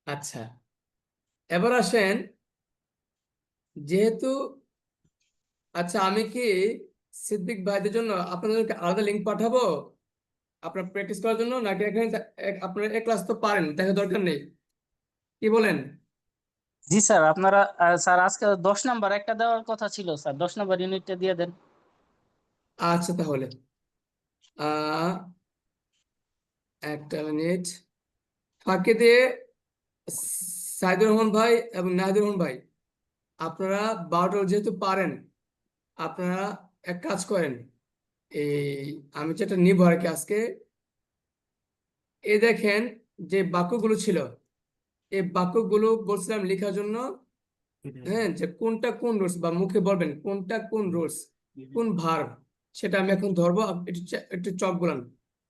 আচ্ছা, এবার আসেন, যেহেতু, আচ্ছা আমি কি সিদ্দিক ভাইদের জন্য আপনাদেরকে আলাদা লিঙ্ক পাঠাবো আপনার প্র্যাকটিস করার জন্য, নাকি এখানে আপনারা এক ক্লাস তো পারেন, দেখা দরকার নেই, কি বলেন? জি স্যার, আপনারা স্যার আজকে 10 নাম্বার একটা দেওয়ার কথা ছিল স্যার, 10 নাম্বার ইউনিটটা দিয়ে দেন। আচ্ছা তাহলে আহ একটা মিনিট ফাঁকে দিয়ে, সাইদুর রহমান ভাই এবং নাহিদুর রহমান ভাই, আপনারা 12টা যেহেতু পারেন, আপনারা এক কাজ করেন, এই আমি যেটা নিব আর কি আজকে, এই দেখেন যে বাক্যগুলো ছিল, এই বাক্যগুলো বলছিলাম লেখার জন্য, হ্যাঁ, যে কোনটা কোন রুলস, বা মুখে বলবেন কোনটা কোন রুলস, কোন ভার্ব, সেটা আমি এখন ধরবো, আপনি একটু চক বলান।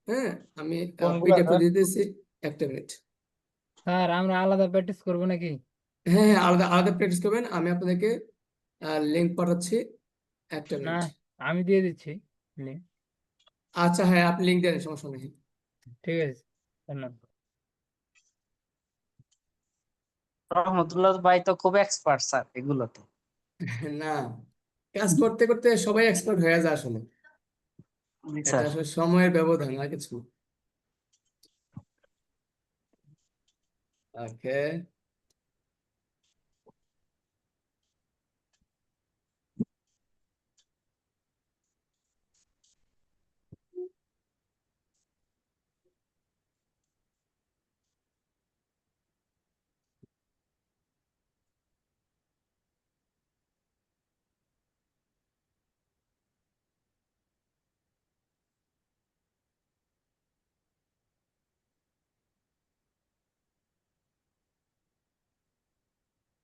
হ্যাঁ, আমি কোনগুলা পিডিএফ স্যার? দিতেছি, একটা মিনিট। স্যার আমরা আলাদা প্র্যাকটিস করবো নাকি? হ্যাঁ হ্যাঁ, আলাদা আলাদা প্র্যাকটিস করবেন, আমি আপনাদেরকে লিঙ্ক পাঠাচ্ছি, একটা না, মিনিট। আমি দিয়ে দিচ্ছি link। আচ্ছা হ্যাঁ, আপনি লিঙ্ক দেন, সমস্যা নেই। ঠিক আছে, ধন্যবাদ। রহমতুল্লাহ ভাই তো খুব এক্সপার্ট স্যার এগুলোতে। না, কাজ করতে করতে সবাই এক্সপার্ট হয়ে যায় আসলে, জি এটা স্যার। আসলে সময়ের ব্যবধান আর কিছু। ওকে,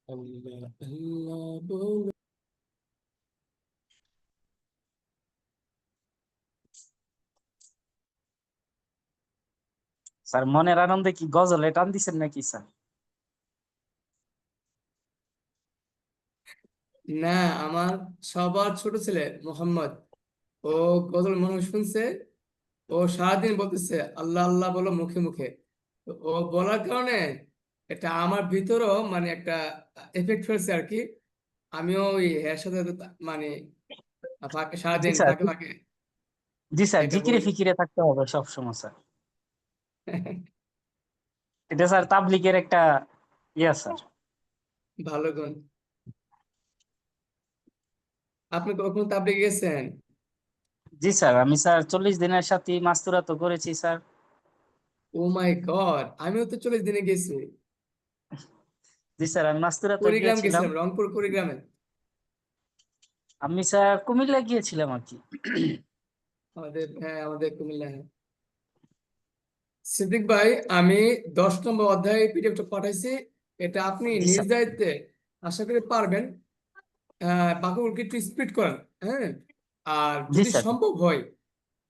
আল্লাহ আল্লাহ বলে। স্যার মনের আনন্দে কি গজলে টান দিছেন নাকি স্যার? না, আমার সবার ছোট ছেলে মোহাম্মদ, ও গজল মনে হয় শুনছে, ও সারাদিন বলতেছে আল্লাহ আল্লাহ বলো মুখে মুখে। তো ও বলার কারণে এটা আমার ভিতরও মানে একটা এফেক্ট ফেলছে আর কি, আমিও ওই এর সাথে মানে জি সারাদিন স্যার। ফাঁকে ফাঁকে জি স্যার, এটা জিকিরে বলি। ফিকিরে থাকতে হবে সব সময় স্যার। এটা স্যার তাবলিগের একটা স্যার। ভালো গুণ। আপনি কখনো তাবলিগে গেছেন? জি স্যার, আমি স্যার 40 দিনের সাথে মাস্তুরা তো করেছি স্যার। ও মাই গড, আমিও তো 40 দিনে গেছি। জি স্যার, আমি মাস্তুরা তো কুড়িগ্রাম গিয়েছিলাম। গেছিলাম, রংপুর কুড়িগ্রামে। আমি স্যার কুমিল্লা গিয়েছিলাম আর কি। আমাদের, হ্যাঁ আমাদের কুমিল্লা, হ্যাঁ। সিদ্দিক ভাই, আমি 10 নম্বর অধ্যায় পিডিএফটা পাঠাইছি, এটা আপনি জি নিজ স্যার। দায়িত্বে আশা করি পারবেন, বাক্যগুলোকে একটু স্প্লিট করেন, হ্যাঁ, আর জি যদি স্যার। সম্ভব হয়,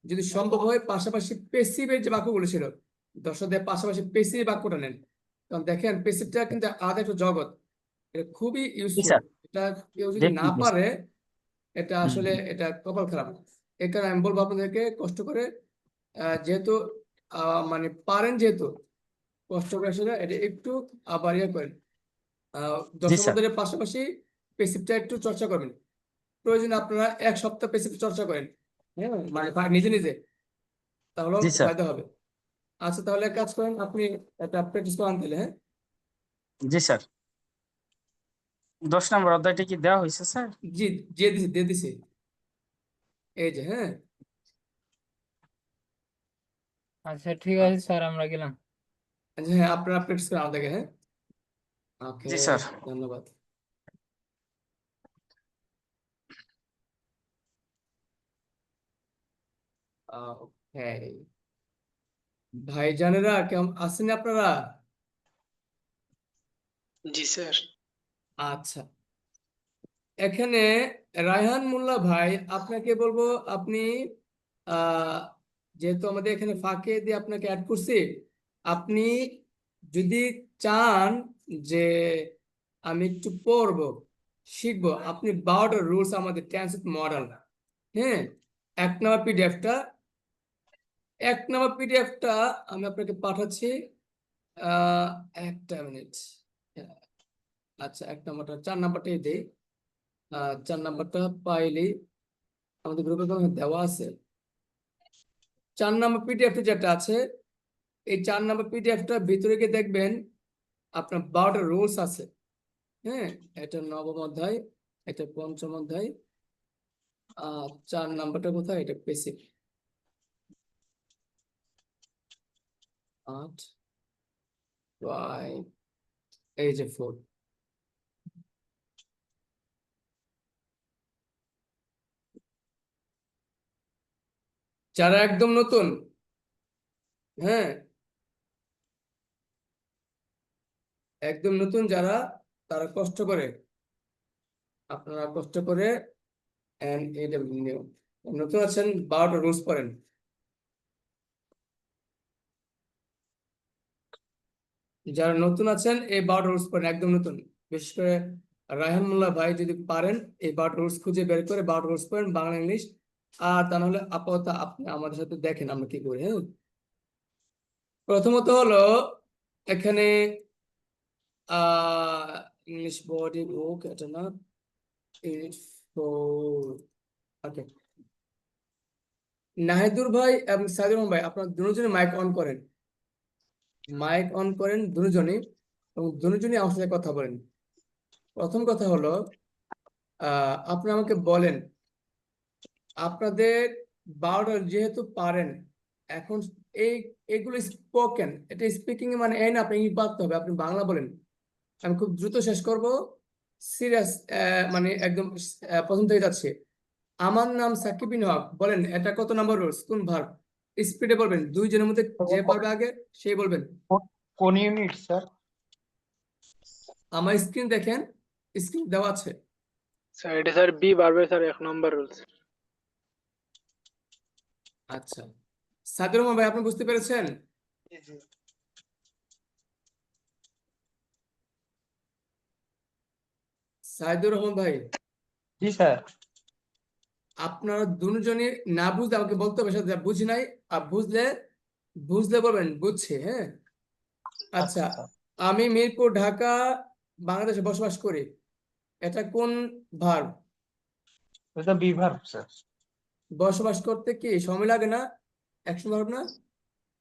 যদি সম্ভব হয় পাশাপাশি পেসিভের যে বাক্যগুলো ছিল, 10 অধ্যায়ের পাশাপাশি পেসিভ বাক্যটা নেন, কারণ দেখেন পেসিভটা কিন্তু আলাদা একটা জগৎ, এটা খুবই জি ইউজফুল, স্যার, এটা কেউ যদি না ডেফিনেটলি স্যার। পারে, এটা হুম আসলে হুম। এটা কপাল খারাপ। এই কারণে আমি বলবো আপনাদেরকে কষ্ট করে, যেহেতু মানে পারেন, যেহেতু কষ্ট করে আসলে এটা একটু আবার ইয়ে করেন, জি দশম স্যার। অধ্যায়ের পাশাপাশি পেসিভটা একটু চর্চা করবেন, প্রয়োজনে আপনারা 1 সপ্তাহ পেসিভ চর্চা করেন, হ্যাঁ, মানে নিজে নিজে, তাহলেও জি স্যার। ফায়দা হবে। আচ্ছা তাহলে এক কাজ করেন, আপনি একটা প্র্যাকটিস করান তাহলে, হ্যাঁ। জি স্যার, 10 নম্বর অধ্যায়টা কি দেওয়া হয়েছে স্যার? জি, দিয়ে দিছি দিয়ে দিছি, এই যে, হ্যাঁ। আচ্ছা ঠিক আছে আচ্ছা, স্যার, আমরা গেলাম। আচ্ছা হ্যাঁ, আপনারা প্র্যাকটিস করেন আমাদেরকে, হ্যাঁ। ওকে, জি স্যার। ধন্যবাদ। ওকে, ভাইজানেরা কেমন আছেন আপনারা? জি স্যার। আচ্ছা, এখানে রায়হান মোল্লা ভাই, আপনাকে বলবো, আপনি আহ যেহেতু আমাদের এখানে ফাঁকে দিয়ে আপনাকে অ্যাড করছি, আপনি যদি চান যে আমি একটু পড়বো, শিখবো, আপনি 12টা রুলস আমাদের ট্রান্সলেট মডেল, হ্যাঁ, 1 নম্বর পিডিএফটা, 1 নম্বর পিডিএফটা আমি আপনাকে পাঠাচ্ছি, একটা মিনিট। আচ্ছা, 1 নম্বরটা, 4 নম্বরটাই দেই। 4 নম্বরটা পাইলি আমাদের গ্রুপে দেওয়া আছে। 4 নম্বর পিডিএফ যেটা আছে, এই 4 নম্বর পিডিএফটা ভিতরে গিয়ে দেখবেন আপনার 12টা রুলস আছে। হ্যাঁ, এটা 9ম অধ্যায়, এটা 5ম অধ্যায়। 4 নম্বরটা কোথায়? এটা বেসিক 8 5 এই যে 4। যারা একদম নতুন, হ্যাঁ, একদম নতুন যারা, তারা কষ্ট করে, আপনারা কষ্ট করে NAW নতুন আছেন, 12টা রুলস পড়েন। যারা নতুন আছেন এই 12টা রুলস পড়েন, একদম নতুন। বিশেষ করে রায়হান মোল্লা ভাই যদি পারেন এই 12টা রুলস খুঁজে বের করে 12টা রুলস পড়েন বাংলা ইংলিশ। আর তা নাহলে আপাতত আপনি আমাদের সাথে দেখেন আমরা কি করি। হ্যাঁ, প্রথমত হলো এখানে ইংলিশ বডি বুক, এটা না, ওকে। নাহিদুর ভাই এবং সাইদুর রহমান ভাই, আপনার দুজনে মাইক অন করেন, মাইক অন করেন দুজনই, এবং দুজনই আমার সাথে কথা বলেন। প্রথম কথা হলো আপনি আমাকে বলেন আপনাদের 12টা যেহেতু পারেন, এখন এই এগুলো স্পোকেন, এটা স্পিকিং মানে এই না আপনি ইংলিশ পারতে হবে, আপনি বাংলা বলেন। আমি খুব দ্রুত শেষ করব, সিরিয়াস, মানে একদম প্রথম থেকে যাচ্ছে। আমার নাম সাকিব বিন হক, বলেন এটা কত নাম্বার রুলস, কোন ভার্ব? স্পিডে বলবেন, দুইজনের মধ্যে যে পারবে আগে সেই বলবেন। কোন ইউনিট স্যার? আমার স্ক্রিন দেখেন, স্ক্রিন দেওয়া আছে। স্যার এটা স্যার বি বাড়বে স্যার 1 নম্বর রুলস। আচ্ছা, সাইদুর রহমান ভাই আপনি বুঝতে পেরেছেন? সাইদুর রহমান ভাই, জি স্যার। আপনারা দুজনই না বুঝলে আমাকে বলতে হবে, সাথে বুঝি নাই, আর বুঝলে বুঝলে বলবেন বুঝছি। হ্যাঁ, আচ্ছা, আমি মিরপুর ঢাকা বাংলাদেশে বসবাস করি, এটা কোন ভার্ব? এটা বিভাগ স্যার। বসবাস করতে কি সময় লাগে না? অ্যাকশন ভার্ব না?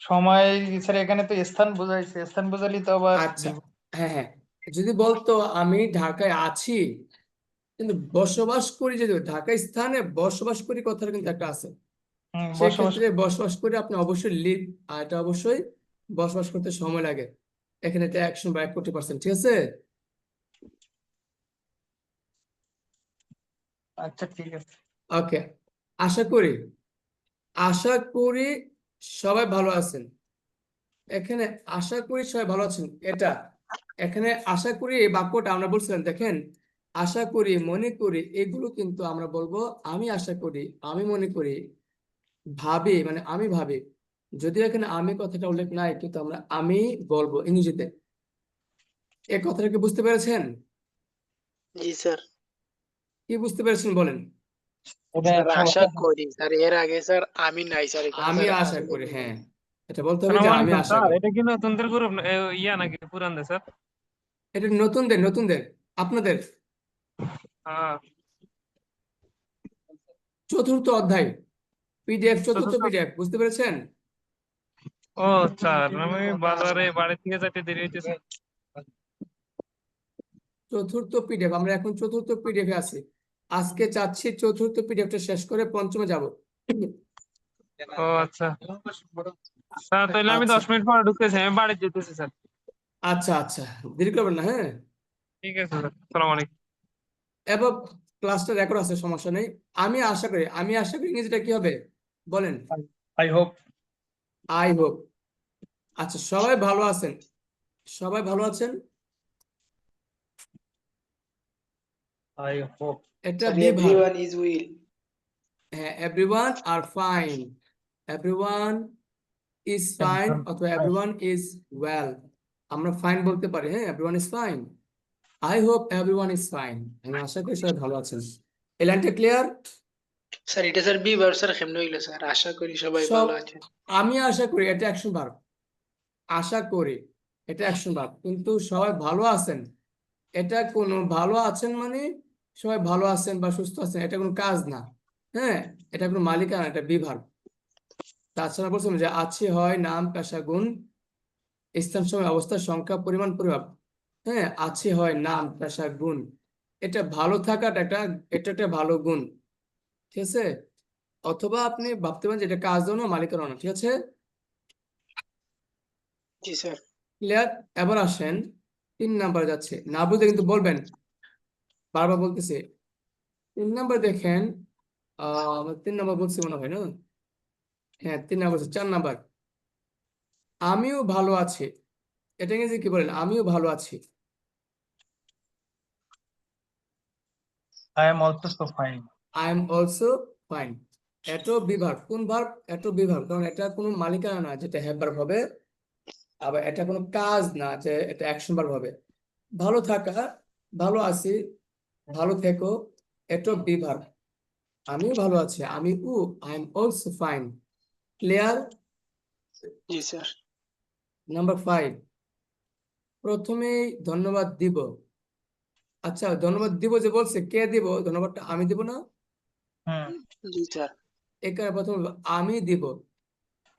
সময় স্যার এখানে তো স্থান বোঝাইছে, স্থান বোঝালি তো আবার আচ্ছা, হ্যাঁ হ্যাঁ, যদি বলতো আমি ঢাকায় আছি কিন্তু বসবাস করি, যদি ঢাকায় স্থানে বসবাস করি কথাটা কিন্তু একটা আছে, বসবাস। সেক্ষেত্রে বসবাস করে আপনি অবশ্যই লিভ, আর এটা অবশ্যই বসবাস করতে সময় লাগে, এখানে এটা অ্যাকশন ভার্ব 40%। ঠিক আছে? আচ্ছা ঠিক আছে। ওকে, আশা করি, আশা করি সবাই ভালো আছেন। এখানে আশা করি সবাই ভালো আছেন, এটা এখানে আশা করি এই বাক্যটা আমরা বলছিলাম, দেখেন আশা করি, মনে করি, এগুলো কিন্তু আমরা বলবো আমি আশা করি, আমি মনে করি, ভাবি মানে আমি ভাবি। যদিও এখানে আমি কথাটা উল্লেখ নাই, কিন্তু আমরা আমি বলবো ইংরেজিতে। এই কথাটা কি বুঝতে পেরেছেন? জি স্যার। কি বুঝতে পেরেছেন বলেন? স্যার আশা করি স্যার, এর আগে স্যার আমি নাই স্যার, এখানে আমি স্যার আশা আমি করি, বলবো। হ্যাঁ, এটা বলতে হবে যে সালাম আমি আলাইকুম আশা স্যার, করি। এটা কি নতুনদের গ্রুপ ইয়া নাকি পুরানদের স্যার? এটা নতুনদের, নতুনদের, আপনাদের হ্যাঁ, 4র্থ অধ্যায় পিডিএফ, 4র্থ চতুর্থ। পিডিএফ, বুঝতে পেরেছেন? ও স্যার, আমি বাজারে বাড়ি থেকে যাইতে দেরি হইতেছে। 4র্থ পিডিএফ, আমরা এখন 4র্থ পিডিএফ এ আছি। আজকে চাচ্ছি 4র্থ পিডিএফটা শেষ করে 5মে যাব। ও আচ্ছা স্যার, তাহলে আমি আচ্ছা 10 মিনিট পরে ঢুকতেছি, আমি বাড়ি যেতেছি স্যার। আচ্ছা আচ্ছা, দেরি করবেন না, হ্যাঁ। ঠিক আছে স্যার, সালাম আলাইকুম। এবং ক্লাসটা রেকর্ড আছে, সমস্যা নেই। আমি আশা করি, আমি আশা করি ইংরেজিটা কি হবে বলেন? I hope. I hope. আচ্ছা, সবাই ভালো আছেন, সবাই ভালো আছেন, আই হোপ। এটা sir be verb. Everyone is well. হ্যাঁ, everyone are fine, everyone is fine অথবা এভরিওয়ান ইজ ওয়েল, আমরা ফাইন বলতে পারি। হ্যাঁ, everyone is fine, I hope everyone is fine, আমি আশা করি সবাই ভালো আছেন। এই লাইনটা ক্লিয়ার? স্যার এটা স্যার বি বাড়বে স্যার, কেমনে হইলো স্যার? আশা করি সবাই সব ভালো আছে। আমি আশা করি, এটা অ্যাকশন ভার্ব, আশা করি। এটা অ্যাকশন ভার্ব, কিন্তু সবাই ভালো আছেন, এটা কোনো ভালো আছেন মানে সবাই ভালো আছেন বা সুস্থ আছেন, এটা কোনো কাজ না। হ্যাঁ, এটা কোনো মালিকানা, এটা বিভাগ। তাছাড়া বলছিলাম যে আছে হয় নাম, পেশা, গুণ, স্থান, সময়, অবস্থা, সংখ্যা, পরিমাণ, পরিমাপ। হ্যাঁ, আছে হয় নাম, পেশা, গুণ, এটা ভালো থাকাটা এটা একটা ভালো গুণ। ঠিক আছে, অথবা আপনি ভাবতে পারেন যে এটা কাজ না, মালিকানা না। ঠিক আছে, জি স্যার। ক্লিয়ার? এবার আসেন 3 নাম্বার যাচ্ছে, না বুঝে কিন্তু বলবেন, বারবার বলতেছে। 3 নাম্বার দেখেন, 3 নাম্বার বলছি মনে হয় না? হ্যাঁ, 3 নাম্বার, 4 নাম্বার, আমিও ভালো আছি। এটা ইংরেজি কি বলেন? আমিও ভালো আছি। I am also so fine. I am also fine. এটো বিভাগ, কোন ভার্ব? এটো বিভাগ, কারণ এটা কোনো মালিকানা না যেটা হ্যাভ ভার্ব হবে, আবার এটা কোনো কাজ না যে এটা অ্যাকশন ভার্ব হবে। ভালো থাকা, ভালো আছি, ভালো থেকো, এটো বিভাগ। আমিও ভালো আছি, I am also fine. Clear? G sir. Number 5, প্রথমেই ধন্যবাদ দিব। আচ্ছা, ধন্যবাদ দিব যে বলছে, কে দিব ধন্যবাদটা? আমি দিব না? হুম জি স্যার। এখানে প্রথমে আমি দিব।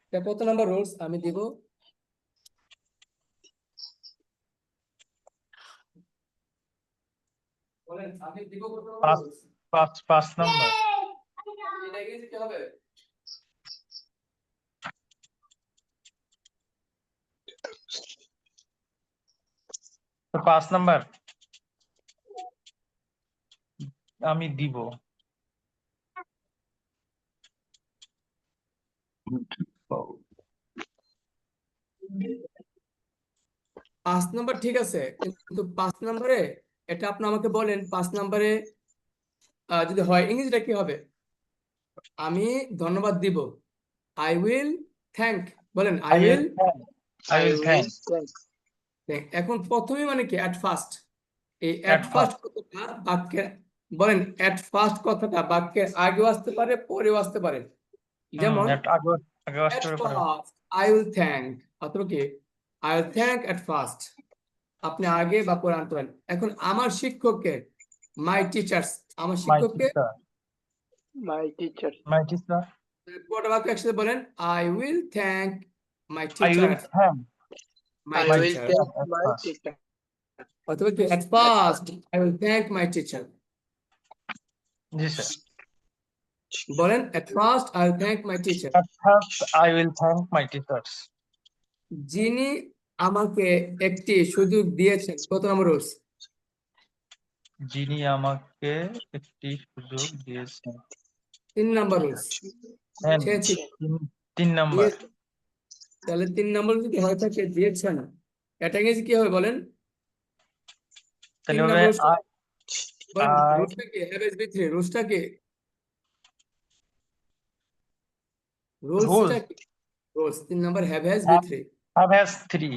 এটা কত নাম্বার রুলস? আমি দিব। বলেন, আমি দিব কত নাম্বার পাঁচ রুলস? 5 নাম্বার। এটা ইংরেজি কি হবে? তো 5 নাম্বার আমি দিব। 5 নাম্বার ঠিক আছে, কিন্তু 5 নাম্বারে এটা আপনি আমাকে বলেন, 5 নাম্বারে যদি হয় ইংরেজিটা কি হবে? আমি ধন্যবাদ দিব, আই উইল থ্যাংক। বলেন, I I will. will thank. I will thank. এখন প্রথমেই মানে কি? At first. এই At অ্যাট ফার্স্ট কথাটা বাক্যের, বলেন অ্যাট ফার্স্ট কথাটা বাক্যের আগেও আসতে পারে, পরেও আসতে পারে। যেমন at আগে at আসতে পারে। first I will thank, অথবা কি I will thank at first, আপনি আগে বা পরে আনতে পারেন। এখন আমার শিক্ষককে, মাই টিচার্স, আমার My শিক্ষককে teacher. My teacher. My teacher. পুরোটা বাক্য একসাথে বলেন, I will thank my I teacher will at thank my I my will teacher, thank at my first. Teacher. অথবা কি at first I will thank my teacher। G sir. বলেন at first I will thank my teacher। At first I will thank my teachers. যিনি আমাকে একটি সুযোগ দিয়েছেন, কত নম্বর rules? যিনি আমাকে একটি সুযোগ দিয়েছেন। 3 নাম্বার রুলস। হ্যাঁ, ছেছি, 3 নাম্বার। তাহলে 3 নাম্বার যদি হয়ে থাকে দিয়েছেন, এটা ইংরেজি কি হবে বলেন? তাহলে 3 হবে নাম্বার রুলস বলেন, I রুলসটা কি? হ্যাভ এস বি 3, রুলসটা কি? রুলসটা rules কি? Rules 3 number have has be 3। have has 3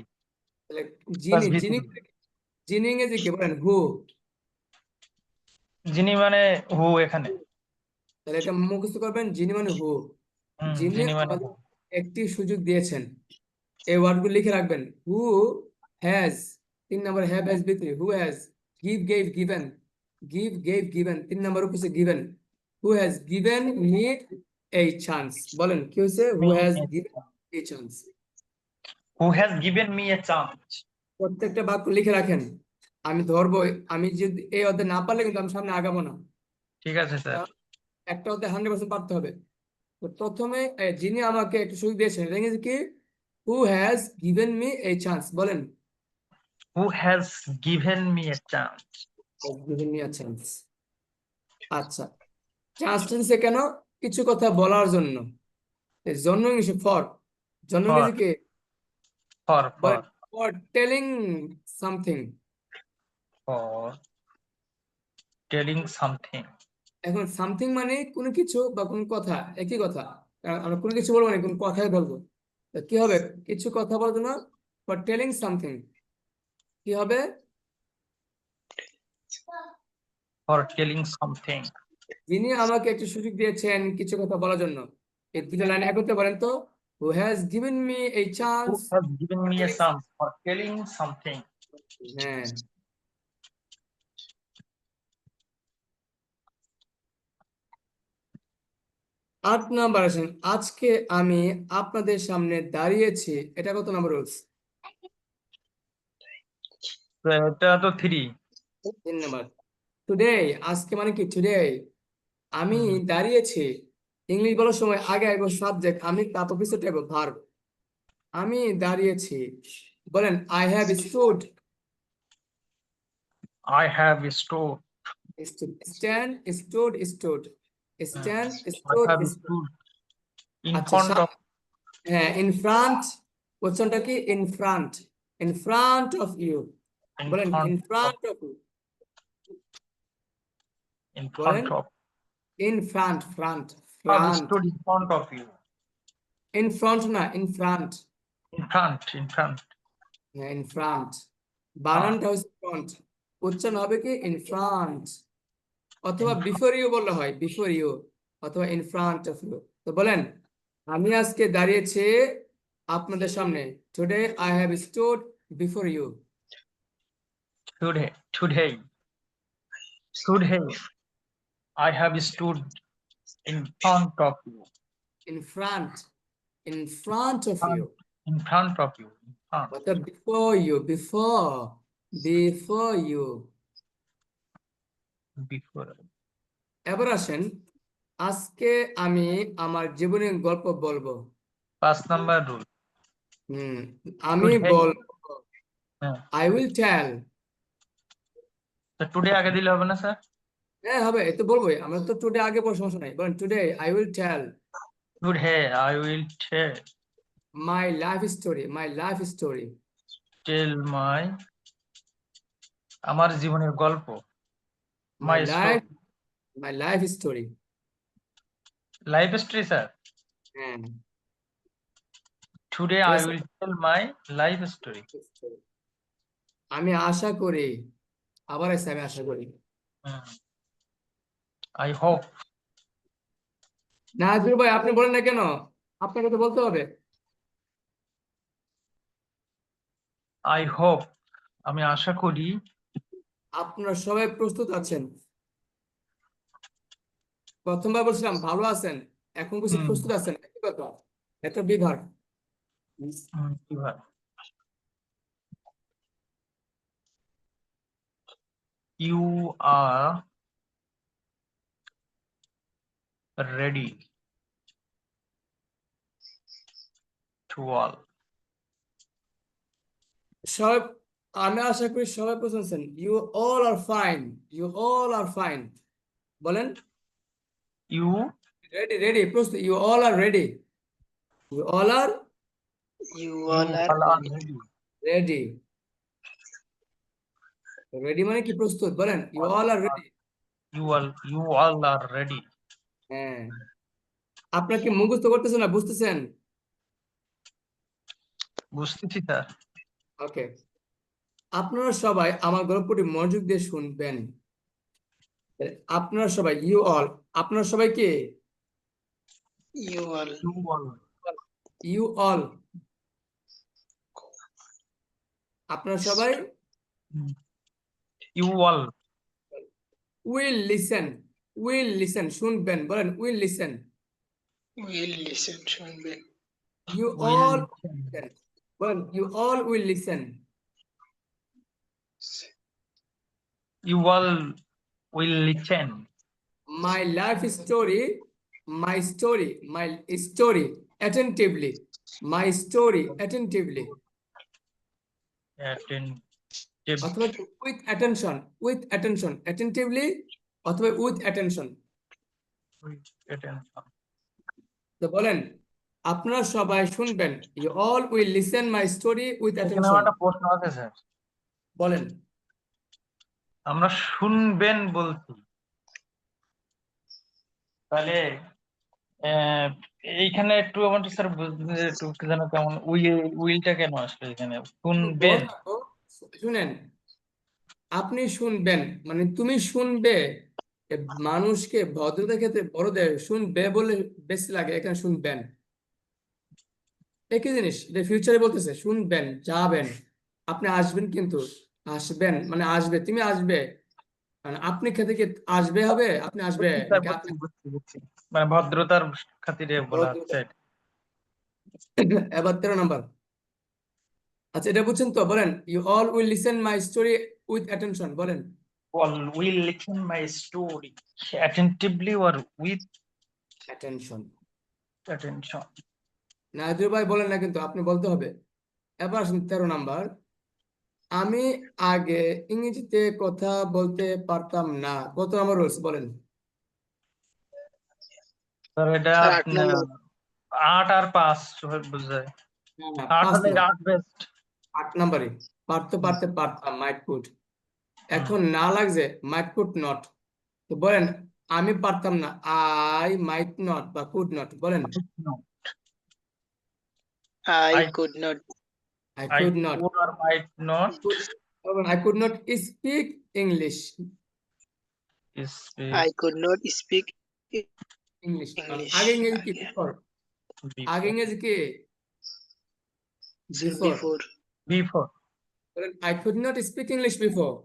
তাহলে plus যিনি, B3. যিনি ইংরেজি কি বলেন? হু। যিনি মানে হু এখানে। তাহলে এটা মুখস্থ করবেন, যিনি মানে হু। যিনি যিনি মানে আমাদের একটি সুযোগ দিয়েছেন, এই ওয়ার্ডগুলো লিখে রাখবেন। Who has, 3 number have has be 3, who has, give gave given, give gave given, 3 number উপরে given, who has given me a chance. বলেন কি হয়েছে? Who has given a chance. who has given me a chance. প্রত্যেকটা বাক্য লিখে রাখেন, আমি ধরবো। আমি যদি এই অধ্যায় না পারলে কিন্তু আমি সামনে আগাবো না। ঠিক আছে স্যার। একটা অধ্যায় 100% পারতে হবে। তো প্রথমে যিনি আমাকে একটু সুযোগ দিয়েছেন, এটা ইংরেজি কি? হু has given me a chance. বলেন, who has given me a chance. Given me a chance. আচ্ছা, চান্স টেন্সে কেন? কিছু কথা বলার জন্য। জন্য ইংলিশে ফর, জন্য for ইংরেজি কি? for বলেন, for for telling something. for telling something. এখন সামথিং মানে কোনো কিছু বা কোনো কথা, একই কথা। কারণ আমরা কোনো কিছু বলবো না, কোনো কথাই বলবো। তো কি হবে? কিছু কথা বলার জন্য ফর টেলিং সামথিং কি হবে? For telling something. যিনি আমাকে একটু সুযোগ দিয়েছেন কিছু কথা বলার জন্য, এই দুটো লাইন একত্রে বলেন তো। who has given me a Who chance has given me a telling chance for telling something? হ্যাঁ 8 নাম্বার আসেন আজকে আমি আপনাদের সামনে দাঁড়িয়েছি এটা কত নাম্বার রুলস তো এটা তো 3। 3 নাম্বার টুডে আজকে মানে কি টুডে আমি দাঁড়িয়েছি ইংলিশ বলার সময় আগে আইব সাবজেক্ট আমি তারপর পিছনে আইব ভার্ব আমি দাঁড়িয়েছি বলেন I have stood I have stood. Stand stood stood stand I stood have stood in আচ্ছা front of হ্যাঁ ইন ফ্রন্ট উচ্চারণটা কি in front of you in বলেন front in of front of you in বলেন front of in front front I have front stood in front of you. In front না in front In front. হ্যাঁ in front বানানটা হচ্ছে front উচ্চারণ হবে কি in front অথবা In before you বললে হয় বিফোর ইউ অথবা ইন ফ্রন্ট অফ ইউ তো বলেন আমি আজকে দাঁড়িয়েছি আপনাদের সামনে today I have stood before you Today I have stood in front of you. in front of you In front of you. In front. অর্থাৎ before you before you Before. এবার আসেন আজকে আমি আমার জীবনের গল্প বলবো 5 number rule. আমি Today. বলবো হ্যাঁ। I will tell তো টুডে আগে দিলে হবে না স্যার? হ্যাঁ হবে এ তো বলবোই আমরা তো টুডে আগে বলার সমস্যা নাই বলেন today I will tell Today I will my life story tell আমার জীবনের গল্প। my My story. life story Life story sir. হ্যাঁ Today I Yes, sir. will tell my life story. আমি আশা করি আবার এসে আমি আশা করি I hope. না আজুর ভাই আপনি বলেন না কেন আপনাকে তো বলতে হবে I hope. আমি আশা করি আপনারা সবাই প্রস্তুত আছেন প্রথমবার বলছিলাম ভালো আছেন এখন বলছি প্রস্তুত আছেন একই কথা এটা বিভাগ কি ভাই? You are ready to all. সবাই আমি আশা করি সবাই প্রস্তুত আছেন ইউ অল আর ফাইন বলেন You রেডি প্রস্তুত you all are ready You all are ready ready মানে কি প্রস্তুত বলেন you all are ready you all are ready. হ্যাঁ আপনারা কি মুখস্থ করতেছেন না বুঝতেছেন বুঝতেছি স্যার। ওকে আপনারা সবাই আমার গল্পটি মনোযোগ দিয়ে শুনবেন আপনারা সবাই ইউ অল আপনারা সবাই কে you all ইউ অল আপনারা সবাই You all উইল লিসেন শুনবেন বলেন উইল লিসেন will listen শুনবেন ইউ will অল বলেন you all will listen you all will listen. my life story attentively my story attentively Attentive. অথবা with attention attentively অথবা with attention Attention. তো বলেন আপনারা সবাই শুনবেন you all will listen my story with এখানে attention আমার একটা প্রশ্ন আছে স্যার। বলেন আমরা শুনবেন বলছি তাহলে এইখানে একটু আমার স্যার একটু যেন কেমন উইলটা কেন আসলো এখানে শুনবেন শুনেন আপনি শুনবেন মানে তুমি শুনবে এ মানুষকে ভদ্রতার ক্ষেত্রে বড়দের শুনবে বলে বেশি লাগে এখানে শুনবেন একই জিনিস, এটা ফিউচারে বলতেছে, শুনবেন, যাবেন, আপনি আসবেন, কিন্তু আসবেন মানে আসবে, তুমি আসবে, মানে আপনি খেতে কি আসবে হবে, আপনি আসবে বুঝছি স্যার, নাকি বুঝছি আপনি বুঝছি বুঝছি মানে ভদ্রতার খাতিরে বলা হচ্ছে এটা। এবার 13 নাম্বার। আচ্ছা, এটা বুঝছেন তো? বলেন, you all will listen my story with attention, বলেন। All will listen my story attentively or with attention. attention. Nahidur ভাই বলেন না, কিন্তু আপনি বলতে হবে। এবার আসুন 13 নাম্বার। আমি আগে ইংরেজিতে কথা বলতে পারতাম না। কত নাম্বার রয়েছে বলেন? স্যার এটা স্যার 8 আপনার নম্বর। 8 আর 5 বোঝায়। না, 8 5 হলে না, 8 বেস্ট। 8 নাম্বারই। পারতে পারতাম, মাইট কুড। এখন না লাগছে, মাইট কুড নট। তো বলেন, আমি পারতাম না, আই মাইট নট বা কুড নট, বলেন। I I could not. I I could not. could or might not I could not speak English. speak I could not speak English English. আগে ইংরেজি কি? Again. Before. আগে before. ইংরেজি কি? Sir, Before. before. Before. বলেন, I could not speak English before.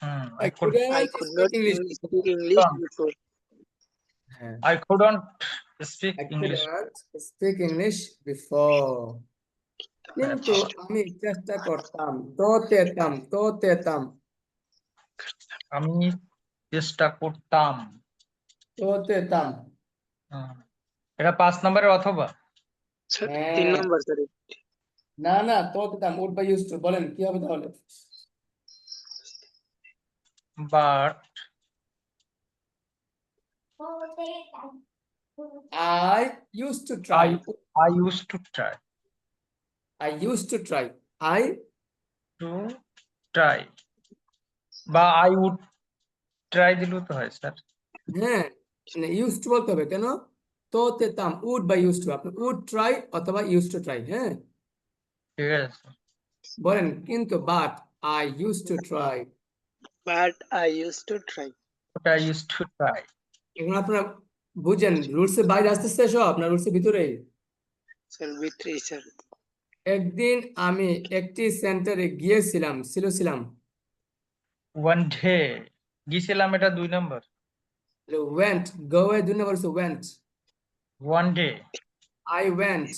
I I could I couldn't could speak not English before. speak English not. before. হ্যাঁ, I couldn't speak I English. couldn't speak English before. কিন্তু আমি চেষ্টা করতাম, তো তেতাম, আমি চেষ্টা করতাম। তো তেতাম। হুম। এটা 5 নম্বরের অথবা Sir, হ্যাঁ, 3 নম্বর স্যার। না, তো তেতাম, উড বাই ইউজ টু, বলেন কি হবে তাহলে? but I used to try. I used to try I used to try. I to try বা I would try দিলেও তো হয় স্যার। হ্যাঁ, মানে ইউজ টু বলতে হবে কেন? তো তেতাম, উড বাই ইউজ টু, আপনি উড ট্রাই অথবা ইউজ টু ট্রাই। হ্যাঁ, ঠিক আছে। বলেন, কিন্তু but I use to try. But I used to try. But I used to try. এখন আপনারা বুঝেন, রুলস এর বাইরে আসতেছে সব, আপনার রুলস এর ভিতরেই। Sir, with 3 sir. একদিন আমি একটি সেন্টারে গিয়েছিলাম, ছিলাম। One day গিয়েছিলাম, এটা 2 নম্বর। ওয়েন্ট, গো এ 2 নম্বর হচ্ছে went. One day, I went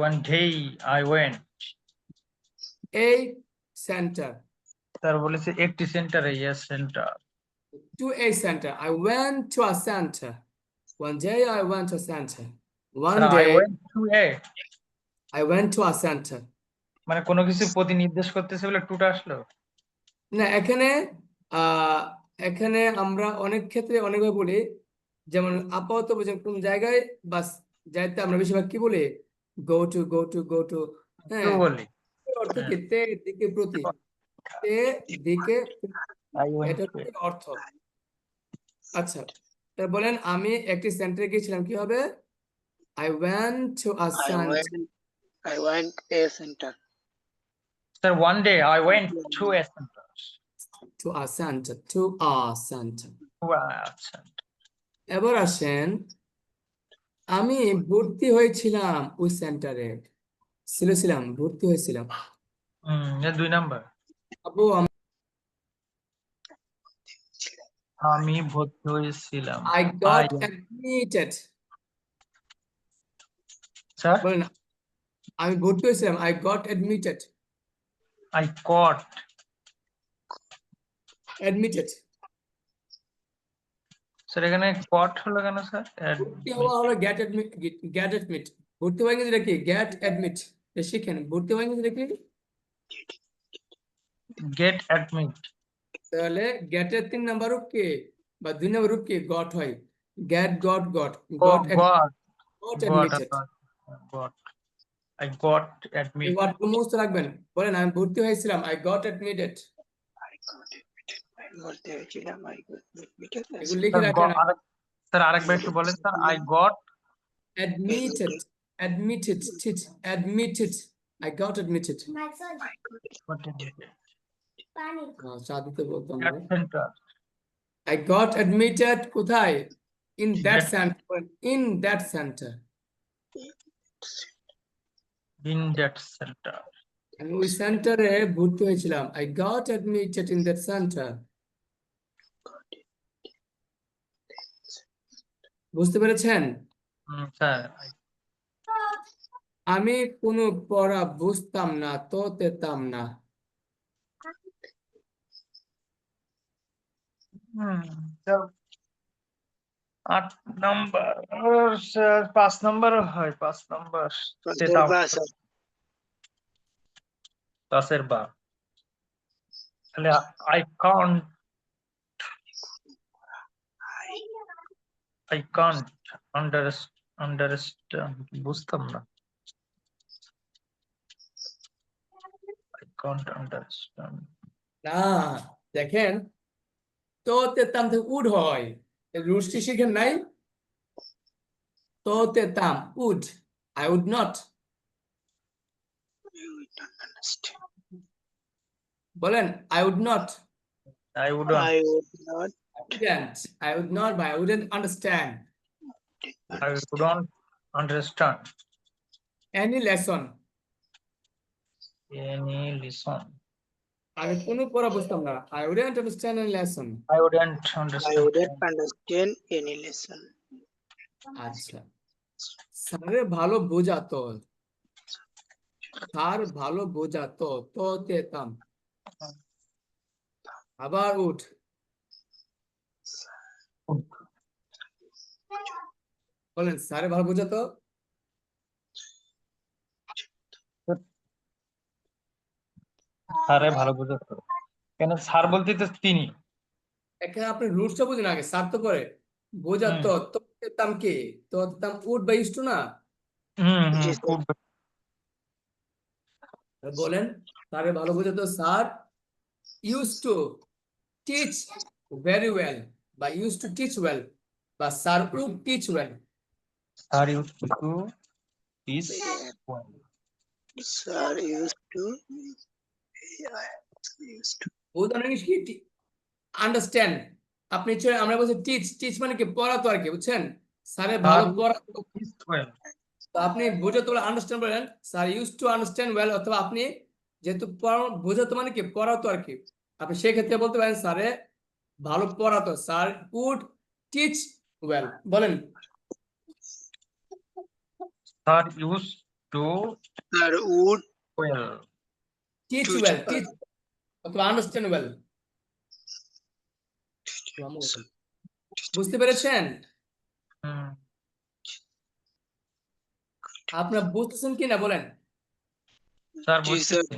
one day I went. এই সেন্টার, স্যার বলেছে একটি সেন্টারে, yes centre. To a centre, I went to a centre. One day I went to a center. One sir I day went to a I went to a center. মানে কোনো কিছু প্রতি নির্দেশ করতেছে বলে টুটা আসলো। না, এখানে আহ এখানে আমরা অনেক ক্ষেত্রে অনেকভাবে বলি, যেমন আপাতত বুঝেন কোন জায়গায় বাস যাইতে আমরা বেশিরভাগ কি বলি? Go to. তো হ্যাঁ, বলি এর অর্থ কি? তে দিকে প্রতি, তে দিকে, I went এটা to a হচ্ছে অর্থ। আচ্ছা, তা বলেন, আমি একটি সেন্টারে গিয়েছিলাম, কি হবে? I went to a center. I went a center. Sir one day I went to a center. To a center. To a center. আচ্ছা, এবার আসেন, আমি ভর্তি হয়েছিলাম ওই সেন্টারে, ছিলাম, ভর্তি হয়েছিলাম। এটা 2 নম্বর। আবু, আমি ভর্তি হয়েছিলাম। I got admitted. স্যার বলেন, আমি ভর্তি হয়েছিলাম, I got admitted. I got Admitted. Sir এখানে got হলো কেন স্যার? ভর্তি হওয়া হলো get admit. ভর্তি হওয়া ইংরেজিটা কি? Get admit. শিখেন, ভর্তি হওয়া ইংরেজিটা কি? get admit. তাহলে get এর 3 নাম্বার রূপ কি বা 2 নাম্বার রূপ কি? got হয়। Get, got, got admitted. got I got এই admit. ওয়ার্ডগুলো মুখস্থ রাখবেন। বলেন, আমি ভর্তি হয়েছিলাম, I got admitted. I got admitted. আমি ভর্তি হয়েছিলাম, I got admitted. এগুলো লিখে রাখেন। স্যার আরেকবার একটু বলেন sir. I got Admitted. I got admitted. চা দিতে বলতাম না। at center. I got admitted কোথায়? In that That- center. In that center. in that center. আমি ওই সেন্টারে ভর্তি হয়েছিলাম। I got admitted in that center. বুঝতে পেরেছেন? স্যার আমি কোনো পড়া বুঝতাম না তো তেতাম না। স্যার 8 নাম্বার স্যার 5 নাম্বার হয় 5 নাম্বার পাঁচের বা স্যার পাশের বা তাহলে I can't understand বুঝতাম না I can't understand. না, দেখেন, তো তেতাম থেকে উড হয়। রুশটি শিখেন নাই? তো তেতাম উড, I would not। বলেন I would not, I wouldn't I would not I would not, but I wouldn't understand understand any lesson। any lesson. আমি কোনো পড়া বুঝতাম না। I wouldn't understand any lesson। I wouldn't I understand. wouldn't understand any lesson. আচ্ছা, স্যারের ভালো বোঝাতো, sir ভালো বোঝাতো তো তেতাম। আবার উঠ, বলেন স্যারে ভালো বোঝাতো। স্যারে ভালো বুঝাতো কেন স্যার বলতে তো তিনি এখানে আপনি রুলসটা বুঝুন আগে, স্যার তো করে বোঝাতো তো তেতাম কি? তো তেতাম উঠ বা ইস্টু না? জি স্যার। খুব বলেন স্যারে ভালো বোঝাতো, sir used to teach very well বা used to teach well বা sir would teach well। Sir used to teach well. Sir used to বোঝানো ইংলিশ কি? আন্ডারস্ট্যান্ড। আপনি আমরা বলছি টিচ, টিচ মানে কি পড়াতো আর কি, বুঝছেন? স্যারে ভালো স্যার পড়াতো, teach well. তো আপনি বোঝাতো বলে আন্ডারস্ট্যান্ড বলেন, sir use to understand well, অথবা আপনি যেহেতু বোঝাতো মানে কি পড়াতো আর কি, আপনি সেক্ষেত্রে বলতে পারেন স্যারে ভালো পড়াতো, স্যার উড টিচ ওয়েল। বলেন Sir used to Sir would well. Teach teach well, well. Teach অথবা আন্ডারস্ট্যান্ড ওয়েল। বুঝতে পেরেছেন? হুম, আপনারা বুঝতেছেন কি না বলেন? স্যার জি স্যার। বুঝতেছি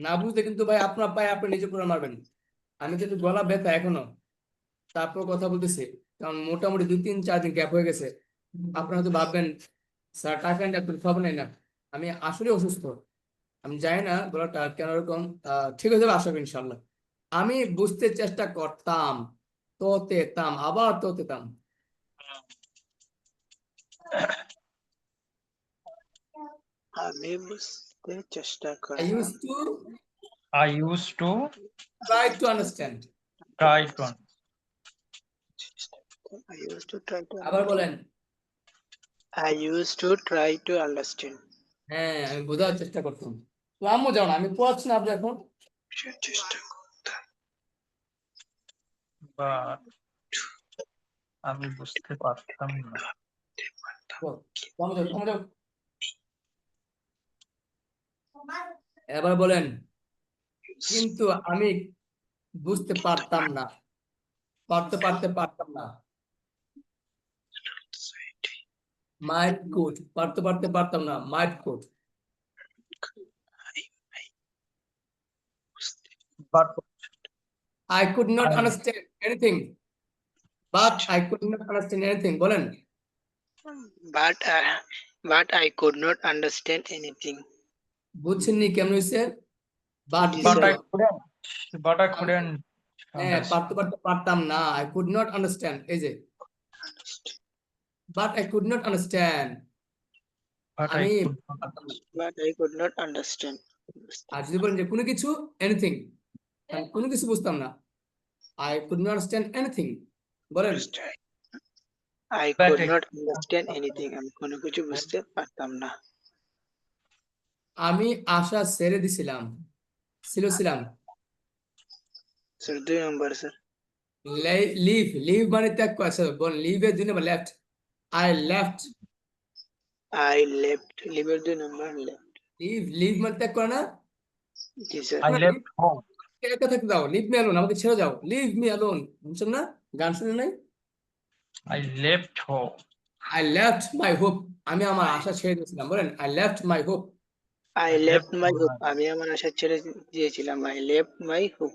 না বুঝতে কিন্তু ভাই আপনার পায়ে আপনি নিজে করে মারবেন। আমি কিন্তু গলা ব্যথা এখনো, তারপর কথা বলতেছি, কারণ মোটামুটি 2-3-4 দিন গ্যাপ হয়ে গেছে। আপনারা হয়তো ভাববেন স্যার টাকা ডাক্তার খবর নেই না, আমি আসলে অসুস্থ। আমি জানি না গলাটা কেন এরকম, ঠিক হয়ে যাবে আশা করি ইনশাল্লাহ। আমি বুঝতে চেষ্টা করতাম তো তেতাম, আবার তো তেতাম। আমি বুঝতে চেষ্টা I করতাম। used to I used to try to understand। try to I used to try to আবার বলেন, I used to try to understand. হ্যাঁ আমি বোঝার চেষ্টা করতাম। তো আম্মু যাও না, আমি পড়াচ্ছি না আপনি এখন। চেষ্টা করতাম। but আমি বুঝতে পারতাম না আম্মু যাও, আম্মু যাও। এবার বলেন কিন্তু আমি বুঝতে পারতাম না, পারতাম না। মাইট কুড, পারতাম না, মাইট could. but I could not I- understand anything, but I could not understand anything। বলেন But I could not understand anything. বুঝছেননি কেমন হয়েছে? But G but sir. I couldn't হ্যাঁ, understand. পারতাম না, I could not understand। এই যে but I could not understand, But I আমি could not পারতাম না। But I could not understand. আর যদি বলেন যে কোনো কিছু এনিথিং, আমি কোনো কিছু বুঝতাম না, I could not understand anything। বলেন I But could I not understand anything. আমি কোনো কিছু বুঝতে পারতাম না। আমি আশা ছেড়ে দিছিলাম, ছিলাম। Sir 2 number sir. Leave, leave মানে ত্যাগ করা, স্যার বল লিভের 2 number left, I left. I left, লিভের 2 নম্বর লেফট। লিভ, লিভ মানে ত্যাগ করা না? জি স্যার। I left home. একা থাকতে দাও, লিভ মি অ্যালোন, আমাকে ছেড়ে যাও, লিভ মি অ্যালোন, বুঝছেন না? গান শুনে নাই? I left home. I left my hope, আমি আমার আশা ছেড়ে দিয়েছিলাম, বলেন I left my hope. I I left left my hope, home. আমি আমার আশা ছেড়ে দিয়েছিলাম। I left my hope.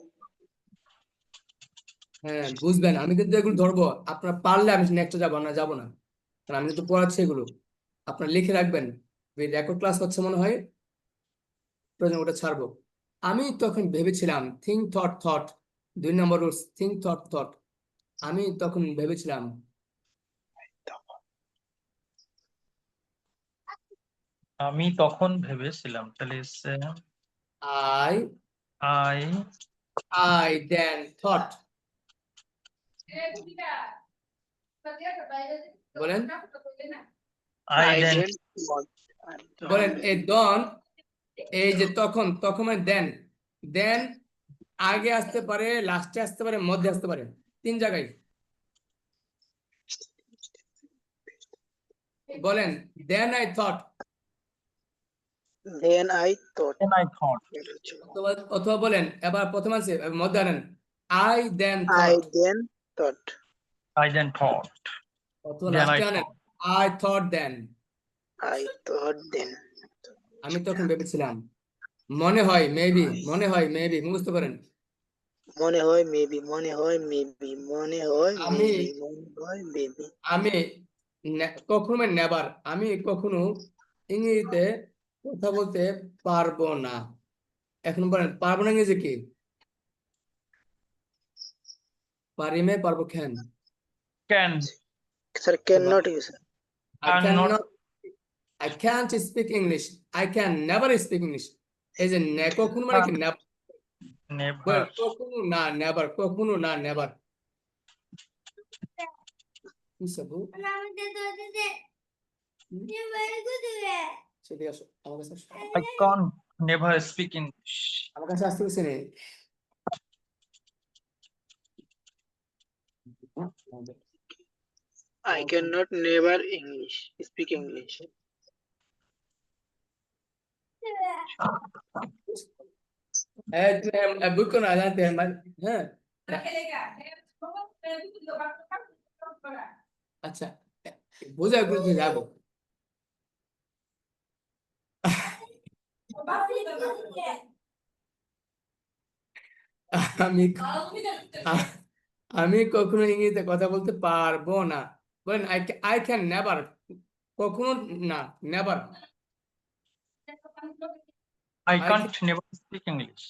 হ্যাঁ বুঝবেন, আমি কিন্তু এগুলো ধরবো, আপনার পারলে আমি নেক্সট যাবো না, কারণ আমি কিন্তু পড়াচ্ছি এগুলো, আপনার লিখে রাখবেন। রেকর্ড ক্লাস হচ্ছে মনে হয়, প্রয়োজন ওটা ছাড়বো। আমি তখন ভেবেছিলাম, থিঙ্ক থট থট, 2 নম্বর রুলস, থিঙ্ক থট থট। আমি তখন ভেবেছিলাম, আমি তখন ভেবেছিলাম, তাহলে I I I then thought, বলেন I then then what? বলেন এই ডন, এই যে তখন, তখন মানে দেন, দেন আগে আসতে পারে, লাস্টে আসতে পারে, মধ্যে আসতে পারে, 3 জায়গায়। বলেন then I thought, then I thought। then I thought. অথবা বলেন এবার প্রথম আছে মধ্যে আনেন, I then I thought, then thought। I then thought. অথবা Then I লাস্টে আনেন, thought. I thought then, I thought then। আমি তখন ভেবেছিলাম। মনে হয় মেবি, মনে হয় মেবি, মুখস্থ করেন। মনে হয় মেবি, মনে হয় মেবি, মনে হয় আমি মেবি, মনে হয় মেবি। আমি কখনো নেবার, আমি কখনো ইংরেজিতে কথা বলতে পারবো না। এখন বলেন পারবো না ইংরেজি কি? পারিমে, পারবো খ্যান, Can, sir can not use. I cannot, cannot, I can't speak English, I can never speak English। এই যে কখনো মানে কি never, never. কখনো না নেভার, কখনো না নেভার। কি সাবু সেদিকে আসো, আমার কাছে আসো, I can't never speak English. আমার কাছে আসতে বলছে নে। I cannot never English, speak English। বুঝছো না জানতে হ্যাঁ। আচ্ছা বোঝা করতে যাবো। আমি আমি কখনো ইংরেজিতে কথা বলতে পারবো না, বলেন আই ক্যান নেভার, কখনো না, never. I can't never speak English.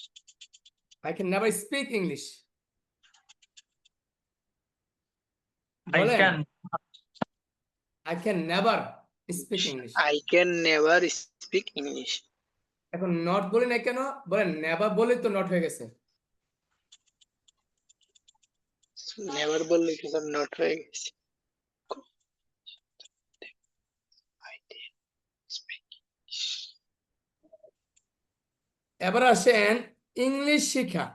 I can never speak English, I বলেন can, I can never speak English। I can never speak English। এখন নট বলি না কেন? বলেন নেভার বলে তো নট হয়ে গেছে। নেভার বললে কি স্যার নট হয়ে গেছে? এবার আসেন ইংলিশ শিখা,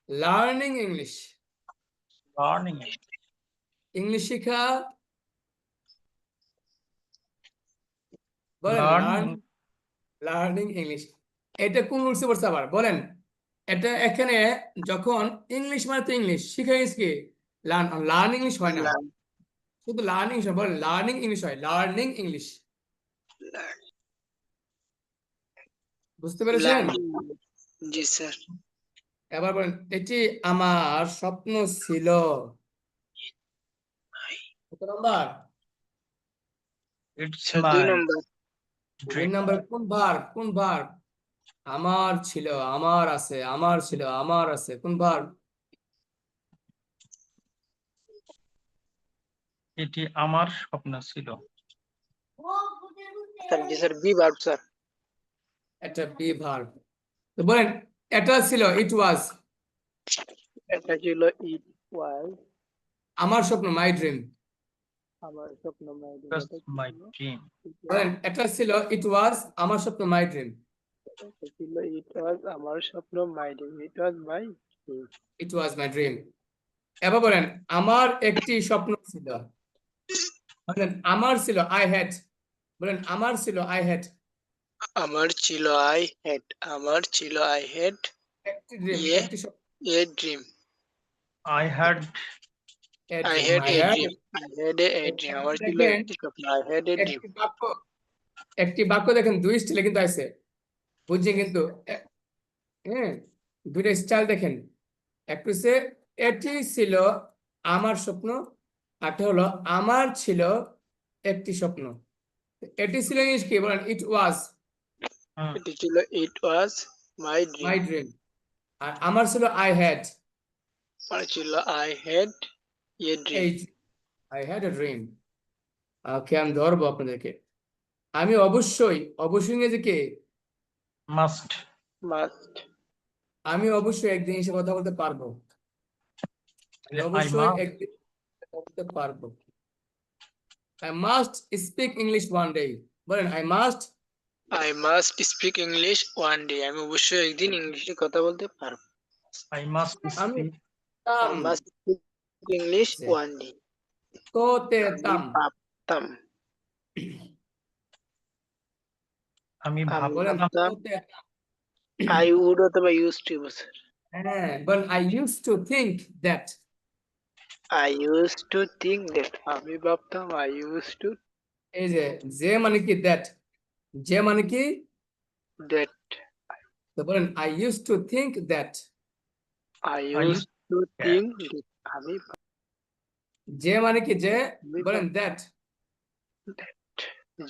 learning English. learning English. English শিখা, বলেন Learning, লার্নিং ইংলিশ। এটা কোন রুলসে পড়ছে আবার বলেন? এটা এখানে যখন ইংলিশ মানে তো ইংলিশ, শিখা ইংলিশ কি লার্ন ইংলিশ হয় না, শুধু লার্নিং বলেন লার্নিং ইংলিশ হয়, লার্নিং ইংলিশ। বুঝতে পেরেছেন? জি স্যার। এবার বলেন এটি আমার স্বপ্ন ছিল। কত number? it's sir 2 my number. 2 dream. Number কোন ভার্ব? কোন ভার্ব? আমার ছিল, আমার আছে, আমার ছিল, আমার আছে, কোন ভার্ব? এটি আমার স্বপ্ন ছিল। Sir G sir be verb sir. এটা বি ভার্ব। তো বলেন এটা ছিল, ইট ওয়াজ। এটা ছিল ইট ওয়াজ। আমার স্বপ্ন, মাই ড্রিম। আমার স্বপ্ন মাই ড্রিম was এটা কি my ছিল? dream. বলেন এটা ছিল ইট ওয়াজ আমার স্বপ্ন মাই ড্রিম। এটা ছিল ইট ওয়াজ আমার স্বপ্ন my dream it was my dream it was my dream. এবার বলেন আমার একটি স্বপ্ন ছিল। বলেন আমার ছিল আই হ্যাড। বলেন আমার ছিল আই হ্যাড আমার ছিল আই হ্যাড আমার ছিল আই হ্যাড একটি ড্রিম, ইয়ে একটি স্বপ্ন, a dream I had a I dream, had I A had dream I had a dream আমার ছিল দেখেন একটি স্বপ্ন আই হ্যাড এ ড্রিম একটি বাক্য দেখেন দুই স্টাইলে কিন্তু আছে, বুঝছেন কিন্তু হ্যাঁ, দুইটা স্টাইল দেখেন। একটু হচ্ছে এটি ছিল আমার স্বপ্ন, আরটা হলো আমার ছিল একটি স্বপ্ন। এটি ছিল ইংলিশ কি বলেন? ইট ওয়াজ এটি ছিল ইট ওয়াজ মাই ড্রিম মাই ড্রিম। আর আমার ছিল আই হ্যাড আমার ছিল I had a dream I had a dream. Okay, আমি ধরবো আপনাদেরকে। আমি অবশ্যই ইংরেজি কি? must. মাস্ট আমি অবশ্যই একদিন এসে কথা বলতে পারবো। আমি I অবশ্যই must. একদিন কথা বলতে পারবো। I must speak English one day. বলেন I must I must speak English one day আমি অবশ্যই একদিন ইংলিশে কথা বলতে পারবো I must আমি speak. I must speak English আছে। ওয়ান ডে তোতে আমি তাম ভাবতাম আমি আমি বলেন ভাবতাম তোতে আই উড অথবা ইউজ টু বছর হ্যাঁ বলেন I used to think that I use to think that আমি ভাবতাম আই ইউজ টু এই যে মানে কি that, যে মানে কি? দ্যাট তো বলেন I used to think that, I I use used to to think আমি যে মানে কি? যে আমি বলেন that,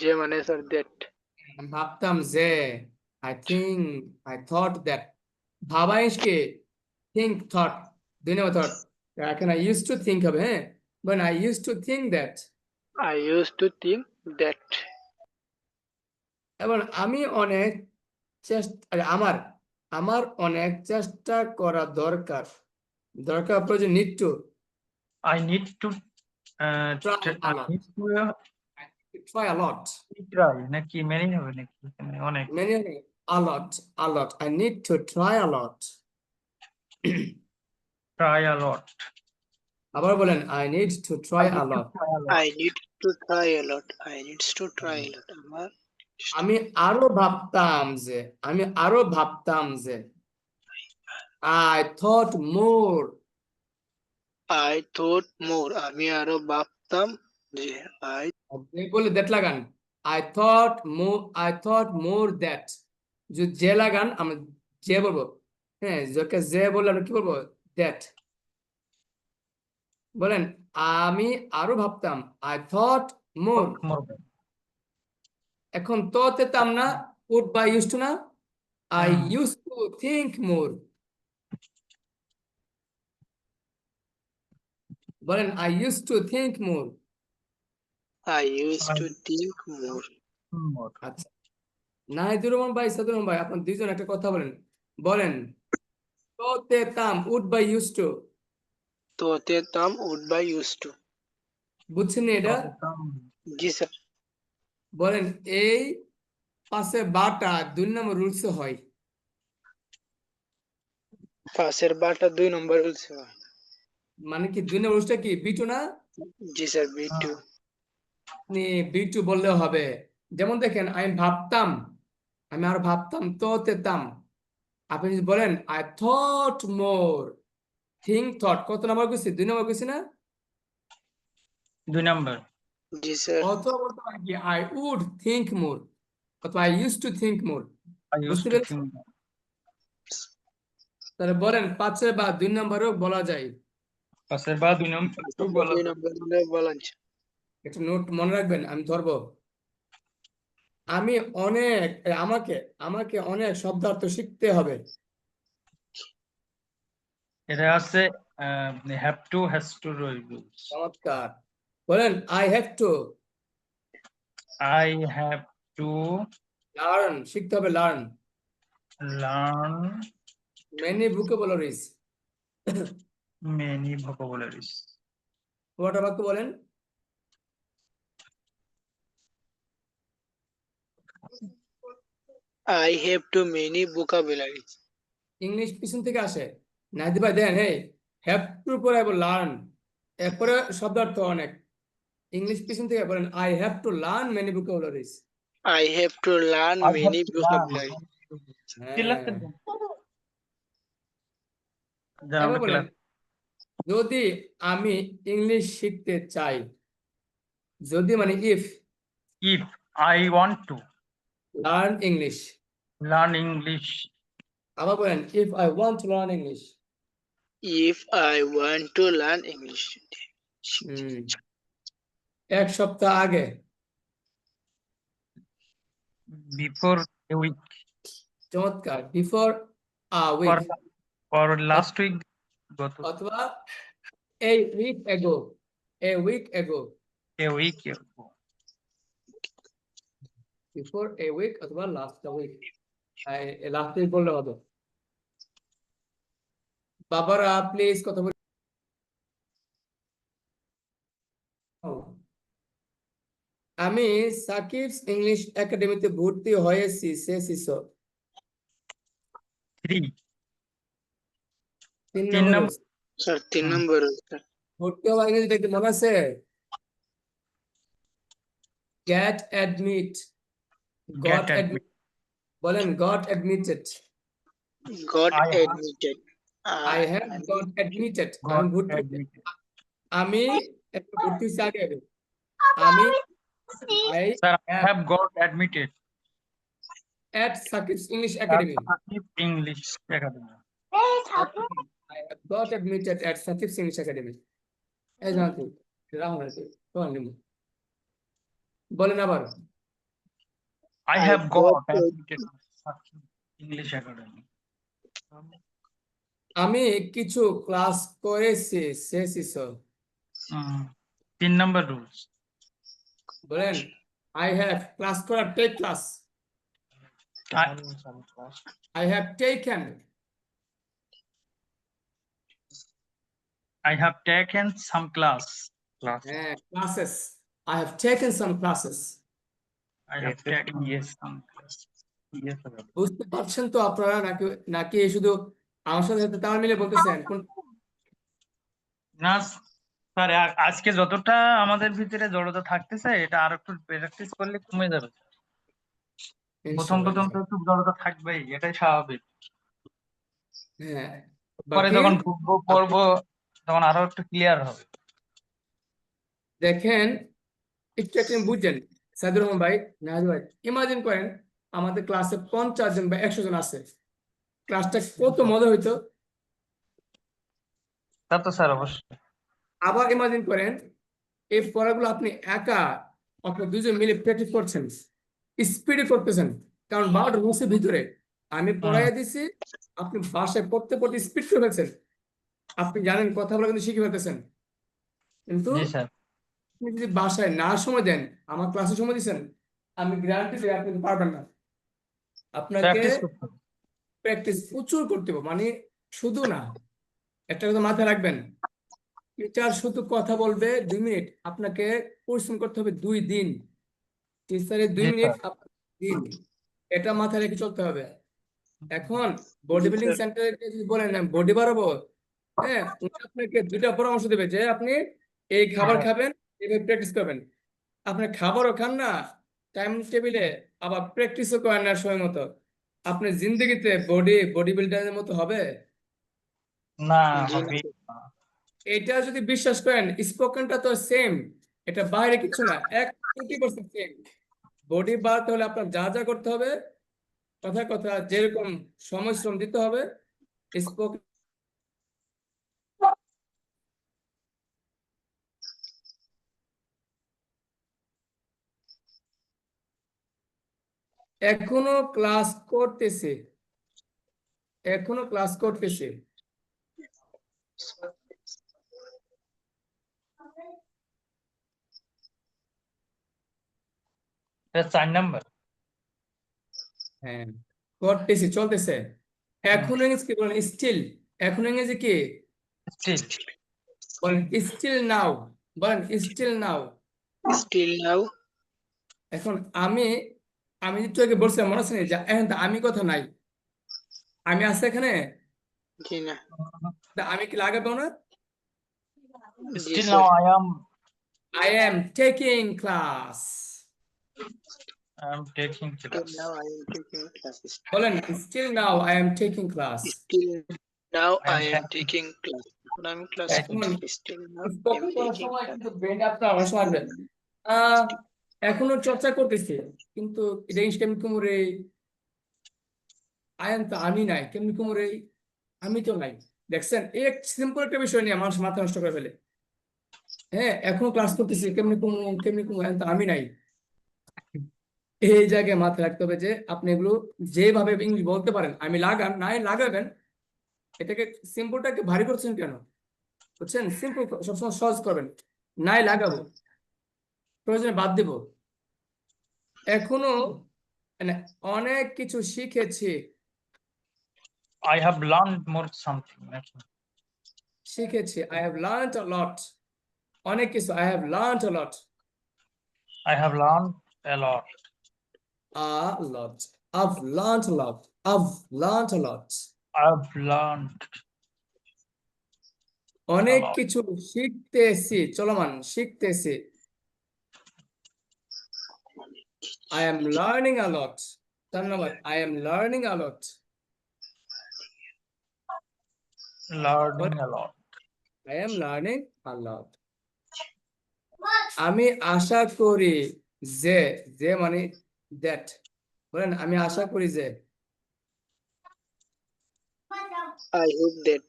যে মানে স্যার দ্যাট আমি ভাবতাম যে I think I thought that, ভাবা ইস কি? think thought, দুই নম্বর thought। এখন I used to think হবে, হ্যাঁ বলেন I used to think that। I use to think that এবং আমি অনেক চেষ্টা আমার অনেক চেষ্টা করা দরকার প্রয়োজন, need to I need to Try a I lot. need to try a lot, try নাকি many হবে নাকি এখানে অনেক many a lot I need to try a lot। try a lot. আবার বলেন I need to try I a need to lot। try a lot. I need to try a lot I needs to try a lot আমার আমি আরো ভাবতাম যে I thought more, I thought more আমি আরো ভাবতাম যে আই বলে দ্যাট লাগান I thought more that, যদি যে লাগান আমরা যে বলবো, হ্যাঁ যাকে যে বললে আমরা কি বলবো? দ্যাট। বলেন আমি আরো ভাবতাম I thought more। more. এখন তোতে তাম না, would বা used to না, I used to think more। বলেন I used to think more। I use to think more More. আচ্ছা, নাহিদুর রহমান ভাই, সাদুর রহমান ভাই, আপনার দুইজন একটা কথা বলেন তোতে তাম would বা used to, তোতে তাম উড বাই ইউজ টু বুঝছেন এটা? জি স্যার বলেন এই পাশে বাটা 2 নম্বর রুলসে হয়। পাশের বাটা 2 নম্বর বলছে মানে কি 2 নম্বর রুলসটা কি? বিটু না? জি স্যার বি টু আপনি বিটু বললেও হবে। যেমন দেখেন আমি আর ভাবতাম তোতে তাম, আপনি যদি বলেন I thought more, think thought কত নম্বর কইছি? 2 নম্বর কইছি না? 2 number. জি স্যার অথবা বলতে পারি কি I would think more, অথবা I used to think more। I used বুঝতে to পেরেছেন? think. তাহলে বলেন 5 বা 2 নম্বরও বলা যায়। পাশের বা 2 number বলা 2 যায়। নম্বর হলে বলেন একটা নোট মনে রাখবেন, আমি ধরবো। আমি অনেক আমাকে অনেক শব্দার্থ শিখতে হবে। এটা আছে have to has to rules. চমৎকার। বলেন I have to I have to learn, শিখতে হবে learn learn many vocabularies। many vocabularies. কটা বাক্য বলেন? I have too many vocabularies. English পিছন থেকে আসে। নাহিদ ভাই দেন, hey, have to পরে লার্ন, এরপরে শব্দার্থ অনেক। ইংলিশ পিছন থেকে বলেন I have to learn many vocabularies. I have to learn I have many to learn. vocabularies. হ্যাঁ। যারা এবার আমরা বলেন, class- যদি আমি ইংলিশ শিখতে চাই, যদি মানে if If I want to learn English, learn English, আবার বলেন if I want to learn English. If I want to learn English. এক সপ্তাহ আগে, before a week, চমৎকার, before a for week, for last week, গত অথবা a week ago, a week ago, a week ago. Before a week অথবা last week, last week বললে হবে। বাবারা প্লিজ কথা বল। আমি সাকিবস ইংলিশ একাডেমিতে ভর্তি হয়েছি, শেষ 3 তিন তিন নম্বর নম্বর। Sir, 3 number. Sir. ভর্তি হওয়া ইংরেজিটা কি মনে আছে? Get admit, got Get admit, বলেন got admitted. Got I have- admitted. I have got admitted, got আমি ভর্তি হয়েছি। admitted. আমি একটা ভর্তি হয়েছি আগে, আমি I Sir, I have got admitted at Sakib's English Academy. at English Academy. I have got admitted at Sakib's English Academy. এই জানতো, রাহুল আছে, বলেন আবার। I I have got got admitted at English Academy. আমি কিছু ক্লাস করেছি, শেষ 3 number rules. বলেন I have ক্লাস করা, take class, I have taken, I have taken some class. classes, I have taken some classes. I have taken some class. Yes, sir. বুঝতে পারছেন তো আপনারা, নাকি নাকি শুধু আমার সাথে তাল মিলে বলতেছেন? না স্যার, আজকে যতটা আমাদের ভিতরে জড়তা থাকতেছে এটা আর একটু প্র্যাকটিস করলে কমে যাবে। প্রথম তো একটু জড়তা থাকবেই, এটাই স্বাভাবিক। হ্যাঁ, পরে বাকি যখন ঢুকবো পড়বো তখন আরো একটু ক্লিয়ার হবে। দেখেন, একটু একটু বুঝছেন সাইদুর রহমান ভাই, নাহাজ ভাই, ইমাজিন করেন আমাদের ক্লাসে 50 জন বা 100 জন আছে, ক্লাসটা কত মজা হইতো। তা তো স্যার অবশ্যই। আবার ইমাজিন করেন এই পড়াগুলো আপনি একা অথবা দুজন মিলে প্র্যাকটিস করছেন, স্পিডে করতেছেন, কারণ 12টা রুমের ভিতরে আমি পড়াইয়া দিছি, আপনি বাসায় পড়তে পড়তে স্পিড করে ফেলছেন, আপনি জানেন কথা বলা কিন্তু শিখে ফেলতেছেন, কিন্তু জি স্যার। আপনি যদি বাসায় না সময় দেন, আমার ক্লাসে সময় দিচ্ছেন, আমি গ্যারান্টি দিই আপনি পারবেন না। আপনাকে প্র্যাকটিস করতে হবে। প্র্যাকটিস প্রচুর করতে হবে, মানে শুধু না, একটা কথা মাথায় রাখবেন, টিচার শুধু কথা বলবে 2 মিনিট, আপনাকে পরিশ্রম করতে হবে 2 দিন, টিচারের 2 জি মিনিট স্যার। দিন, এটা মাথায় রেখে চলতে হবে। এখন বডি বিল্ডিং সেন্টারে যদি বলেন বডি বাড়াবো, হ্যাঁ, উনি আপনাকে 2টা পরামর্শ দেবে যে আপনি এই খাবার খাবেন, এইভাবে প্র্যাকটিস করবেন। আপনি খাবারও খান না টাইম টেবিলে, আবার প্র্যাকটিসও করেন না সময় মতো, আপনি জিন্দগিতে বডি বিল্ডারের মতো হবে? না জি হবে না। এটা যদি বিশ্বাস করেন, স্পোকেনটা তো সেম, এটা বাইরে কিছু না, 100% সেম। বডি বাড়াতে হলে আপনার যা যা করতে হবে, কথা যেরকম সময় শ্রম দিতে হবে, স্পোকেন এখনো ক্লাস করতেছে, এটা 4 নাম্বার। হ্যাঁ, চলতেছে। এখন ইংরেজি কি বলেন? স্টিল। এখন ইংরেজি কি স্টিল। বলেন? স্টিল নাও, বলেন স্টিল নাও। Still now. এখন আমি একটু আগে বলছিলাম মনে আছে নি যে এখন তো আমি কথা নাই, আমি আছে এখানে, জি না, তা আমি কি লাগাবো না? জি Still sir, now I am taking class. I am taking still class. now I am taking classes. বলেন still now I am taking class. Still now I I am am taking taking class. এখন আমি class এখন করছি, still now I am spoken করার taking সময় class. কিন্তু ব্রেনে আপনার অনেক সময় আসবে আহ এখনো চর্চা করতেছি, কিন্তু এটা ইংলিশ কেমনি কুমুরে, আয়ান তো আমি নাই, কেমনি কুমুরে, আমি তো নাই। দেখছেন এই সিম্পল একটা বিষয় নিয়ে মানুষ মাথা নষ্ট করে ফেলে। হ্যাঁ, এখনো ক্লাস করতেছি, কেমনি কুমু, আয়ান তো আমি নাই। এই জায়গায় মাথায় রাখতে হবে যে আপনি এগুলো যেভাবে ইংলিশ বলতে পারেন, আমি লাগান নাই লাগাবেন, এটাকে সিম্পলটাকে ভারী করছেন কেন? বুঝছেন, সিম্পল সবসময় সহজ করবেন, নাই লাগাবো, প্রয়োজনে বাদ দেব। এখনো মানে অনেক কিছু শিখেছি, I have learned more something. I have learned a lot, অনেক কিছু, I have learned a lot, I have learned a lot. I've learned a lot, I've learned a lot, I've learned a অনেক lot. কিছু শিখতেছি, চলমান শিখতেছি, I am learning a lot, ধন্যবাদ, I am learning a lot, Learning a lot. I am learning a lot. আমি আশা করি যে, যে মানে দ্যাট, বলেন আমি আশা করি যে, I hope that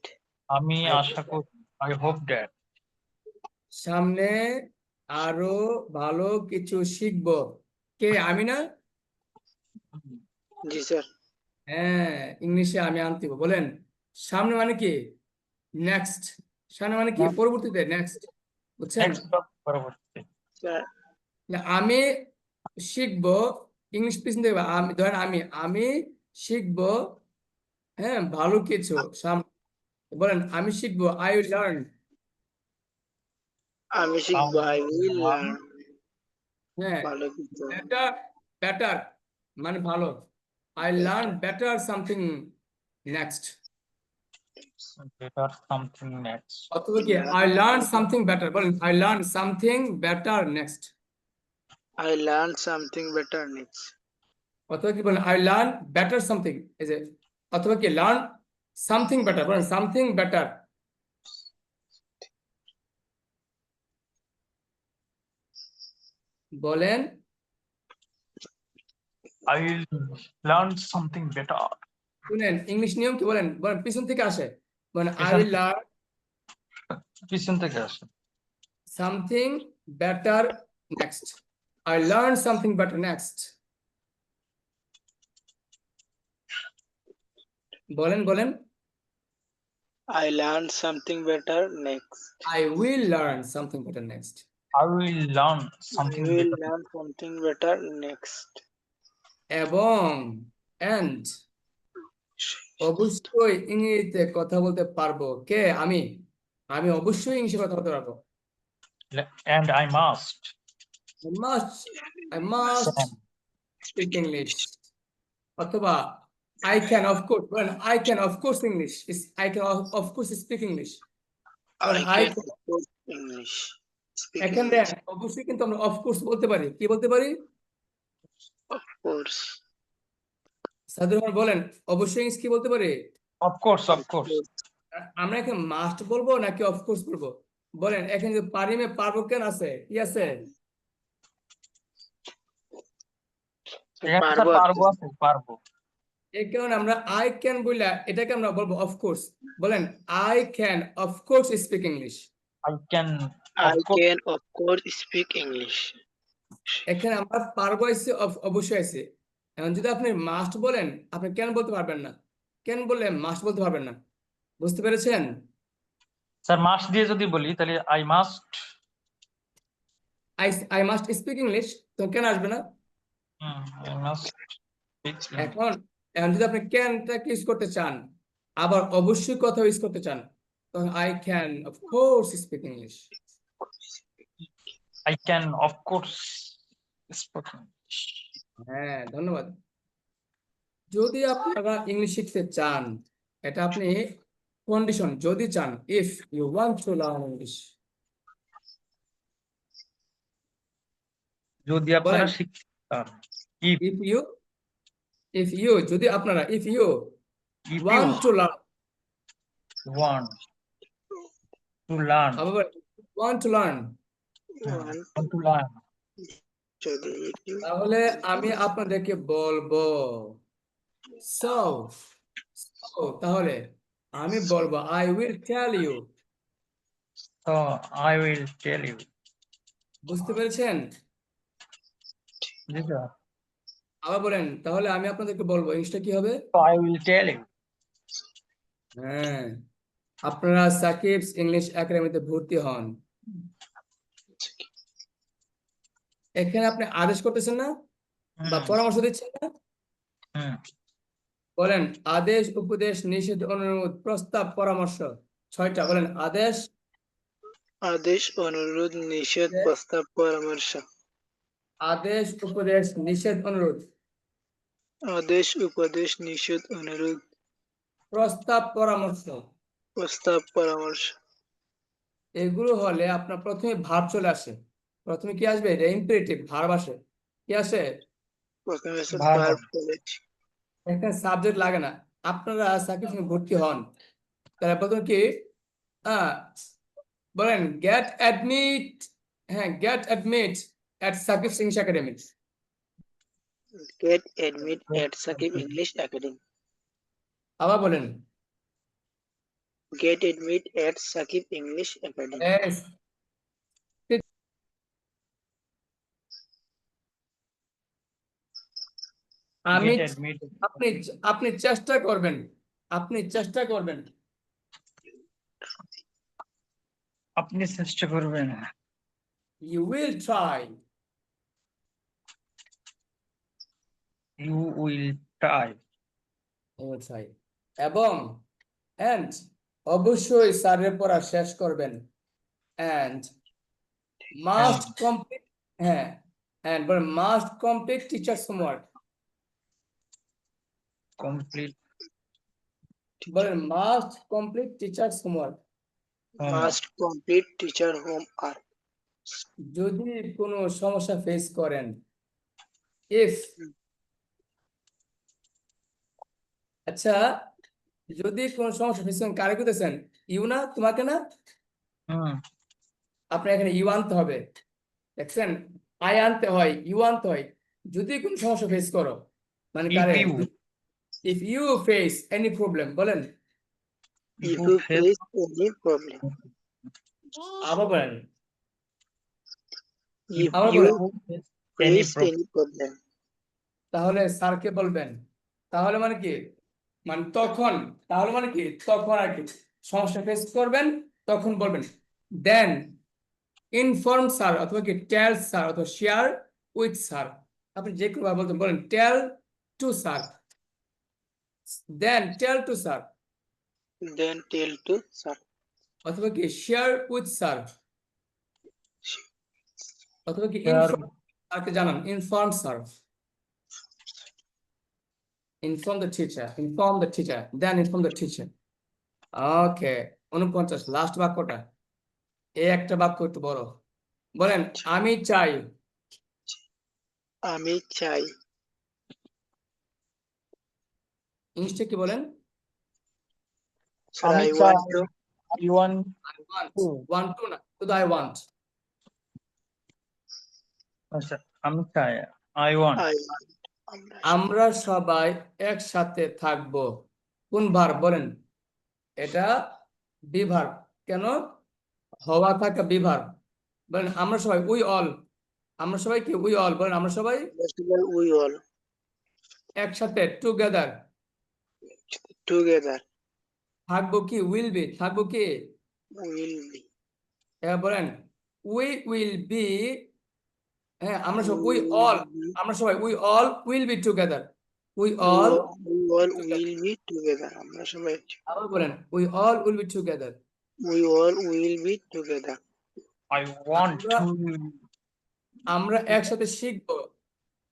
আমি I আশা করি I hope that সামনে আরো ভালো কিছু শিখবো। কে, আমি না? জি স্যার, হ্যাঁ, ইংলিশে আমি আনতে হবে। বলেন সামনে মানে কি? নেক্সট। সামনে মানে কি? পরবর্তীতে, নেক্সট। বুঝছেন? next পরবর্তী স্যার না, আমি শিখবো, ইংলিশ পিছন থেকে আমি ধরেন আমি শিখবো, হ্যাঁ, ভালো কিছু সামনে। বলেন আমি শিখবো, আই উইল লার্ন। আমি শিখবো, I will learn. হ্যাঁ, ভালো কিছু, বেটার, বেটার মানে ভালো, I learn better something next, better something next. অথবা কি আই লার্ন সামথিং বেটার, বলেন I learn something better next, I learn something better next. অথবা কি বলেন আই লার্ন বেটার সামথিং, এই যে, অথবা কি লার্ন সামথিং বেটার, বলেন সামথিং বেটার, বলেন I will learn something better. শুনেন ইংলিশ নিয়ম কি, বলেন বলেন পিছন থেকে আসে, বলেন আই পিছন উইল লার্ন পিছন থেকে আসে something better next, I learn something better next, বলেন বলেন I learn something better next. I will learn something better next, I will learn I something will better. learn something better next. এবং and অবশ্যই ইংরেজিতে কথা বলতে পারবো। কে, আমি আমি অবশ্যই ইংলিশে কথা বলতে পারবো। And I must I must speak English, অথবা I can of course, well I can of course English is I can of course speak English, well I I can can, speak English. Speak এখানে English, অবশ্যই কিন্তু আমরা of course বলতে পারি, কি বলতে পারি? of course. সাদুর রহমান বলেন অবশ্যই ইংলিশ কি বলতে পারি? of course of course আমরা এখানে মাস্ট বলবো নাকি অফ কোর্স বলবো? বলেন এখানে যে পারিমে পারবো কেন আছে, কি আছে? এখানে স্যার পারবো পারবো আছে পারবো এই কারণে আমরা আই ক্যান বললে এটাকে আমরা বলবো অফ কোর্স। বলেন I can of course speak English. I can I of course can of course speak English. এখানে আমরা পারবো আছে, অবশ্যই আছে। এখন যদি আপনি মাস্ট বলেন, আপনি কেন বলতে পারবেন না, কেন বললে মাস্ট বলতে পারবেন না, বুঝতে পেরেছেন? স্যার মাস্ট দিয়ে যদি বলি তাহলে I must I must speak English, তো কেন আসবে না? I must speak English. এখন এখন যদি আপনি ক্যানটাকে ইউজ করতে চান, আবার অবশ্যই কথা ইউজ করতে চান, তখন I can of course speak English. I can of course speak English. হ্যাঁ, ধন্যবাদ। যদি আপনারা ইংলিশ শিখতে চান, এটা আপনি কন্ডিশন, যদি চান, if you want to learn English, যদি আপনারা বলেন শিখতে চান, ইফ ইউ যদি আপনারা if you if you want to learn, want to learn, আবার want to learn, want want to learn, যদি if you তাহলে আমি আপনাদেরকে বলবো সো তাহলে আমি বলবো I will tell you. so I will tell you. বুঝতে পেরেছেন? জি স্যার, আবার বলেন, তাহলে আমি আপনাদেরকে বলবো ইংলিশটা কি হবে? so I will tell you. হ্যাঁ, আপনারা সাকিবস ইংলিশ একাডেমিতে ভর্তি হন। এখানে আপনি আদেশ করতেছেন না বা হুম, পরামর্শ দিচ্ছেন না? হুম, বলেন আদেশ, উপদেশ, নিষেধ, অনুরোধ, প্রস্তাব, পরামর্শ, 6টা বলেন। আদেশ, আদেশ, অনুরোধ, নিষেধ, প্রস্তাব, পরামর্শ। আদেশ, উপদেশ, নিষেধ, অনুরোধ, আদেশ, উপদেশ, নিষেধ, অনুরোধ, প্রস্তাব, পরামর্শ। প্রস্তাব, পরামর্শ। এগুলো হলে আপনার প্রথমে ভার্ব চলে আসে। প্রথমে কি আসবে? ইম্পারেটিভ ভার্ব আসে। কি আসে? প্রথমে আছে ভার্ব। ভার্ব বলেছি। এখানে সাবজেক্ট লাগে না। আপনারা সাকিব সঙ্গে ভর্তি হন, তাহলে প্রথমে কি বলেন গেট অ্যাডমিট। হ্যাঁ, get admit at Sakib English Academy. Get admit at Sakib English Academy. আবার বলেন Get admit at Sakib English Academy. yes. আমি Get admitted. আপনি আপনি চেষ্টা করবেন, আপনি চেষ্টা করবেন। আপনি চেষ্টা করবেন। You will try. You will try. You will try. এবং and অবশ্যই স্যারের পড়া শেষ করবেন। and must complete, হ্যাঁ, and but must complete teacher's homework. Complete. বলেন must complete teacher's homework. Must complete teacher homework. যদি কোনো সমস্যা ফেস করেন, if, আচ্ছা, যদি কোনো সমস্যা ফেস করেন, কারে করতেছেন? ইউ না, তোমাকে না? হুম, আপনার এখানে ইউ আনতে হবে। দেখছেন, আই আনতে হয়, ইউ আনতে হয়। যদি কোনো সমস্যা ফেস করো, মানে If কারে? you- if you face any problem, বলেন If you face any problem. আবার বলেন If আবার you বলেন any face problem. any problem. তাহলে স্যারকে বলবেন। তাহলে মানে কি? মানে তখন, তাহলে মানে কি? তখন আর কি সমস্যা ফেস করবেন, তখন বলবেন। দেন ইনফর্ম স্যার, অথবা কি টেল স্যার, অথবা শেয়ার উইথ স্যার। আপনি যে কোনো ভাবে বলতেন, বলেন tell to sir, then tell to sir, Then tell to sir. অথবা কি শেয়ার উইথ স্যার, অথবা কি Share ইনফর্ম স্যারকে জানান, inform sir. Inform the teacher, inform the teacher, then inform the teacher. Okay, 49 last বাক্যটা। এই একটা বাক্য একটু বড়। বলেন আমি চাই। আমি চাই। ইংলিশটা কি বলেন? Sir, আমি I চাই। want to. I want I want, to. want to না, শুধু I want. আচ্ছা, আমি চাই। I want. I want. আমরা সবাই একসাথে থাকবো। কোন ভার্ব? বলেন এটা বি ভার্ব। কেন? হওয়া থাকা বি ভার্ব। বলেন আমরা সবাই, উই অল, আমরা সবাই কি? We all. বলেন আমরা সবাই We all একসাথে, টুগেদার together থাকবো কি? উইল বি, থাকবো কি? will be. এবার বলেন উই উইল বি। হ্যাঁ, আমরা সব উই অল, আমরা সবাই we all will be together. We all, We all will be together. আমরা সবাই আবার বলেন we all will be together. we all will be together. I want আমরা- to. আমরা একসাথে শিখবো।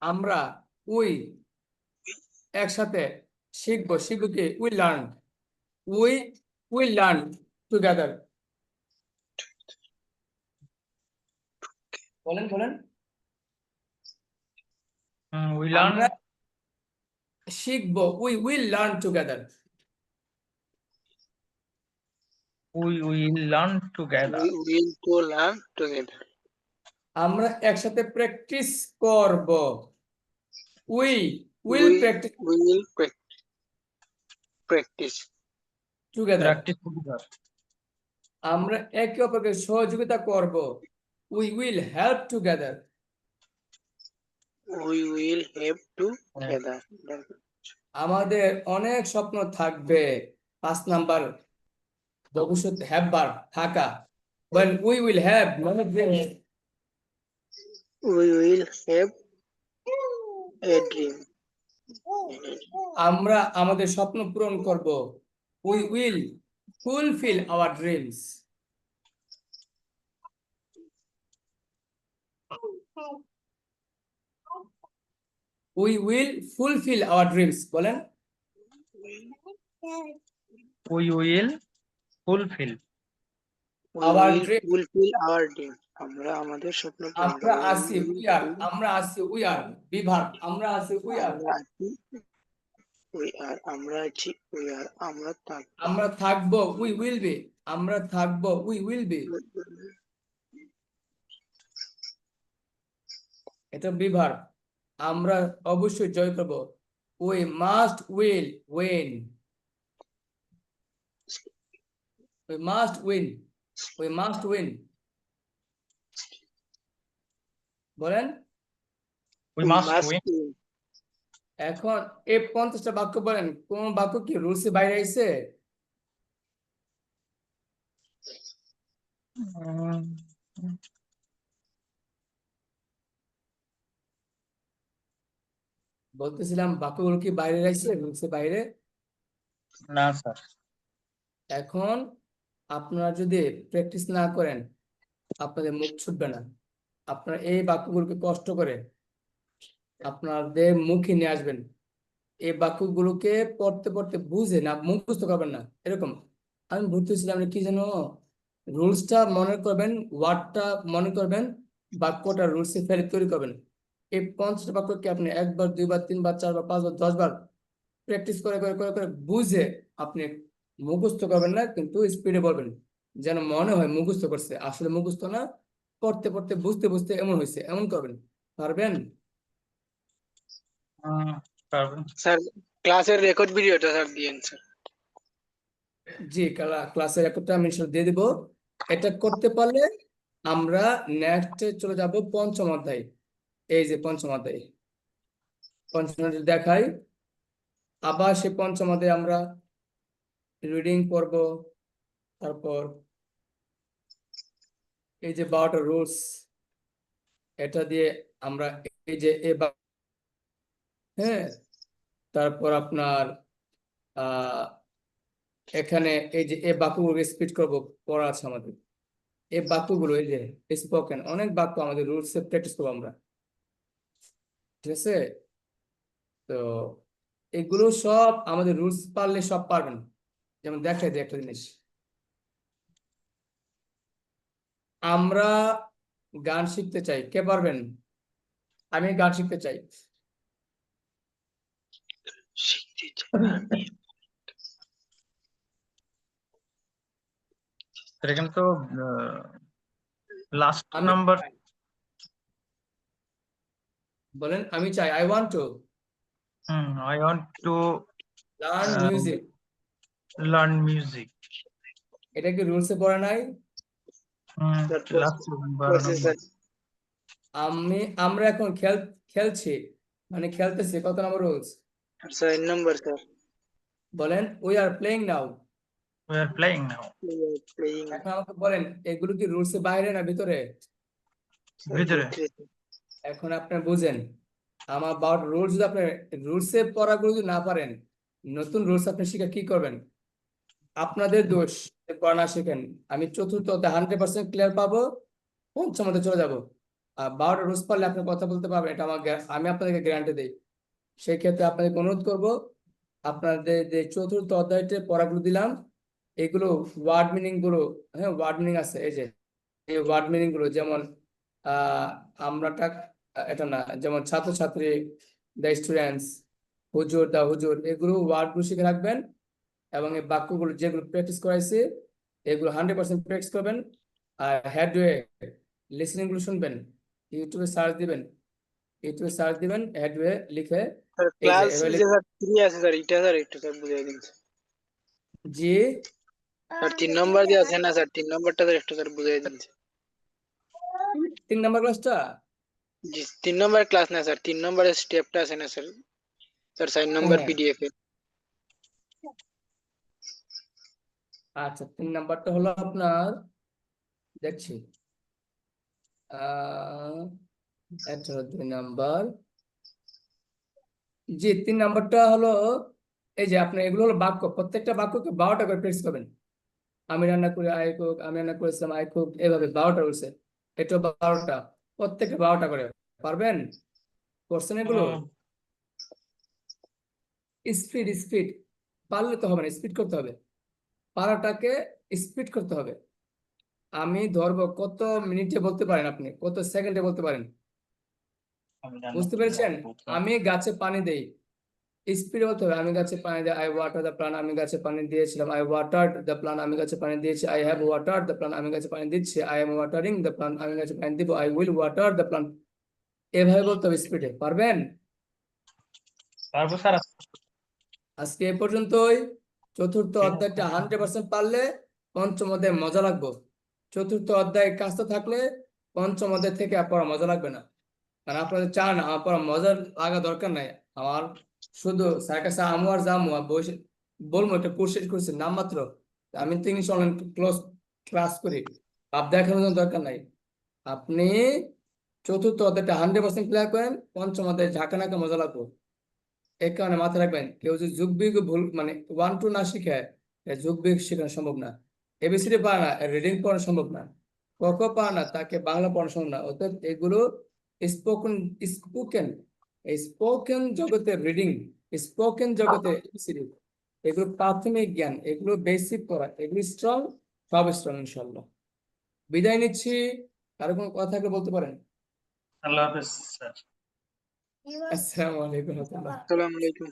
আমরা উই একসাথে শিখবো শিখবো কি we learn we we learn together বলেন বলেন উই লার্ন আমরা শিখবো we will learn together we will learn together We will to learn together. আমরা একসাথে প্র্যাকটিস করব we will We practice will practice. Together practice together আমরা একে অপরকে সহযোগিতা করব we will help together We will have together. আমাদের অনেক স্বপ্ন থাকবে 5 নাম্বার ভবিষ্যৎ হ্যাববার থাকা when we will have many dreams We will have a dream. আমরা আমাদের স্বপ্ন পূরণ করব we will fulfill our dreams we will fulfill our dreams বলেন we will fulfil We Our will dream. fulfill our dream. আমরা আমাদের স্বপ্ন পূরণ আমরা করব। আছি আমরা আছি we are বিভাগ আমরা আছি we are আমরা আছি আমরা আছি আমরা থাকব। আমরা থাকবো we will be আমরা থাকবো we will be এটা বিভাগ আমরা অবশ্যই জয় করব we must will win we must win we must win বলেন উই মাস্ট উইন win. এখন এই 50টা বাক্য বলেন কোন বাক্য কি রুলসে বাইরে আইছে বলতেছিলাম বাক্যগুলো কি বাইরে আইছে রুলসে বাইরে না স্যার এখন আপনারা যদি প্র্যাকটিস না করেন আপনাদের মুখ ছুটবে না আপনারা এই বাক্যগুলোকে কষ্ট করে আপনাদের মুখে নিয়ে আসবেন এই বাক্যগুলোকে পড়তে পড়তে বুঝে না মুখস্থ করবেন না এরকম আমি বলতেছিলাম কি যেন রুলসটা মনে করবেন ওয়ার্ডটা মনে করবেন বাক্যটা রুলসে ফেলে তৈরি করবেন এই 50টা বাক্যকে আপনি একবার দুইবার তিনবার চারবার পাঁচবার 10বার প্র্যাকটিস করে করে করে করে বুঝে আপনি মুখস্থ করবেন না কিন্তু স্পিডে বলবেন যেন মনে হয় মুখস্থ করছে আসলে মুখস্থ না পড়তে পড়তে বুঝতে বুঝতে এমন হয়েছে এমন করবেন পারবেন পারবেন স্যার ক্লাসের রেকর্ড ভিডিওটা স্যার দিয়েন স্যার। জি ক্লাসের একটা আমি দিয়ে দিব এটা করতে পারলে আমরা নেক্সট চলে যাব পঞ্চম অধ্যায় এই যে পঞ্চম অধ্যায় দেখাই আবার সে পঞ্চম অধ্যায়ে আমরা রিডিং করব তারপর এই যে 12টা রুলস এটা দিয়ে আমরা এই যে হ্যাঁ তারপর আপনার এখানে এই যে এই বাক্যগুলো স্পিড করবো পড়া আছে আমাদের এই বাক্যগুলো এই যে স্পোকেন অনেক বাক্য আমাদের রুলস প্র্যাকটিস করবো আমরা ঠিক আছে তো এগুলো সব আমাদের রুলস পারলে সব পারবেন যেমন দেখাই দিই একটা জিনিস আমরা গান শিখতে চাই কে পারবেন আমি গান শিখতে চাই শিখতে চাই। এটা কিন্তু লাস্ট আমি নাম্বার বলেন আমি চাই I want to I want to learn music learn music এটা কি রুলসে পড়া নাই লাস্ট স্যার আমরা এখন খেলছি মানে খেলতেছি কত নম্বর রুলস স্যার নাম্বার স্যার বলেন we are playing now we are playing now playing এখন আমাকে বলেন এগুলো কি রুলসের বাইরে না ভিতরে ভিতরে এখন আপনি বুঝেন আমার অ্যাবাউট রুলস যদি আপনি রুলসে পড়াগুলো যদি না পারেন নতুন রুলস আপনি শিখে কি করবেন আপনাদের দোষ পড়া না শিখেন আমি চতুর্থ 100% ক্লিয়ার পাবো পঞ্চমতে চলে যাব আর 12টা রুলস পারলে আপনি কথা বলতে পারবেন এটা আমার আমি আপনাদেরকে গ্যারান্টি দিই সেই ক্ষেত্রে আপনাদের অনুরোধ করব, আপনাদের যে চতুর্থ অধ্যায়তে পড়াগুলো দিলাম, এগুলো ওয়ার্ড মিনিং গুলো, হ্যাঁ ওয়ার্ড মিনিং আছে, এই যে এই ওয়ার্ড মিনিং গুলো, যেমন আমরাটা, এটা না, যেমন ছাত্রছাত্রী, দ্য স্টুডেন্টস, হুজুর, দা হুজুর, এগুলো ওয়ার্ড গুলো শিখে রাখবেন। এবং এই বাক্যগুলো যেগুলো প্র্যাকটিস করাইছি এগুলো 100% প্র্যাকটিস করবেন। আর হেডওয়ে লিসনিং গুলো শুনবেন, ইউটিউবে সার্চ দিবেন হেডওয়ে লিখে। স্যার এই যে ক্লাস এভাবে যে স্যার 3 আছে স্যার, এটা স্যার একটু স্যার বুঝিয়ে দিন স্যার। জি স্যার 3 নম্বর যে আছে না স্যার, 3 নম্বরটা স্যার একটু স্যার বুঝিয়ে দিন স্যার। 3 নম্বর ক্লাসটা। জি 3 নম্বর ক্লাস না স্যার, 3 নম্বরের স্টেপটা আছে না স্যার, স্যার 4 নম্বর হ্যাঁ পিডিএফ এ। আচ্ছা, 3 নাম্বারটা হলো আপনার, দেখছি আহ এটা হলো 2 নাম্বার। জি 3 নাম্বারটা হলো, এই যে আপনার এগুলো হলো বাক্য, প্রত্যেকটা বাক্যকে 12টা করে প্রেস করবেন। আমি রান্না করে আই কুক, আমি রান্না করেছিলাম আই কুক, এভাবে 12টা রয়েছে, এটা 12টা, প্রত্যেকটা 12টা করে। পারবেন? করছেন এগুলো? স্পিড পারলে তো হবে না, স্পিড করতে হবে, পারাটাকে স্পিড করতে হবে। আমি ধরবো, কত মিনিটে বলতে পারেন আপনি, কত সেকেন্ডে বলতে পারেন? বুঝতে পেরেছেন? আমি গাছে পানি দেই, স্পিডে বলতে হবে। আমি গাছে পানি দিই, আই ওয়াটার দ্য প্লান্ট, আমি গাছে পানি দিয়েছিলাম, আই ওয়াটার্ড দ্য প্লান্ট, আমি গাছে পানি দিয়েছি, I have watered the plant, আমি গাছে পানি দিচ্ছি, I am watering the plant, আমি গাছে পানি দিব, I will water the plant. এভাবে বলতে হবে স্পিডে। পারবেন? তারপর স্যার আজকে এ পর্যন্তই। চতুর্থ অধ্যায়টা 100% পারলে পঞ্চম অধ্যায় মজা লাগবে। চতুর্থ অধ্যায় কাজটা থাকলে পঞ্চম অধ্যায় থেকে আর পড়া মজা লাগবে না। কারণ আপনাদের চান আমার পড়া মজা লাগা দরকার নাই। আমার শুধু স্যার কাছে আমু আর জামু আর বসে বলবো একটা কোর্স শেষ করছি নাম মাত্র। আমি তো ইংলিশ অনলাইন ক্লাস করি, ভাব দেখানোর জন্য দরকার নাই। আপনি চতুর্থ অধ্যায়টা 100% ক্লিয়ার করেন, পঞ্চম অধ্যায় ঝাঁকা নাকা মজা লাগবে। এই কারণে মাথায় রাখবেন, কেউ যদি যোগ বিয়োগ ভুল মানে 1 2 না শিখে, যোগ বিয়োগ শেখানো সম্ভব না। এবিসিডি পারে না, রিডিং পড়ানো সম্ভব না। ক খ পারে না, তাকে বাংলা পড়ানো সম্ভব না। অর্থাৎ এগুলো স্পোকেন স্পোকেন এই স্পোকেন জগতে রিডিং, স্পোকেন জগতে এবিসিডি, এগুলো প্রাথমিক জ্ঞান, এগুলো বেসিক করা, এগুলো স্ট্রং, সব স্ট্রং ইনশাল্লাহ। বিদায় নিচ্ছি। কারো কোনো কথা থাকলে বলতে পারেন। আল্লাহ হাফেজ স্যার। আসসালামু আলাইকুম ওয়া রাহমাতুল্লাহ। আসসালামু আলাইকুম।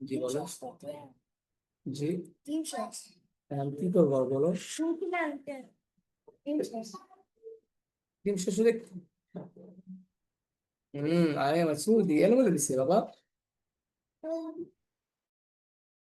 জি বলো। জি আমি কি করবো বলো? 300 শুধু আয় আমার শুরু দিয়ে এলো বলে দিছে বাবা।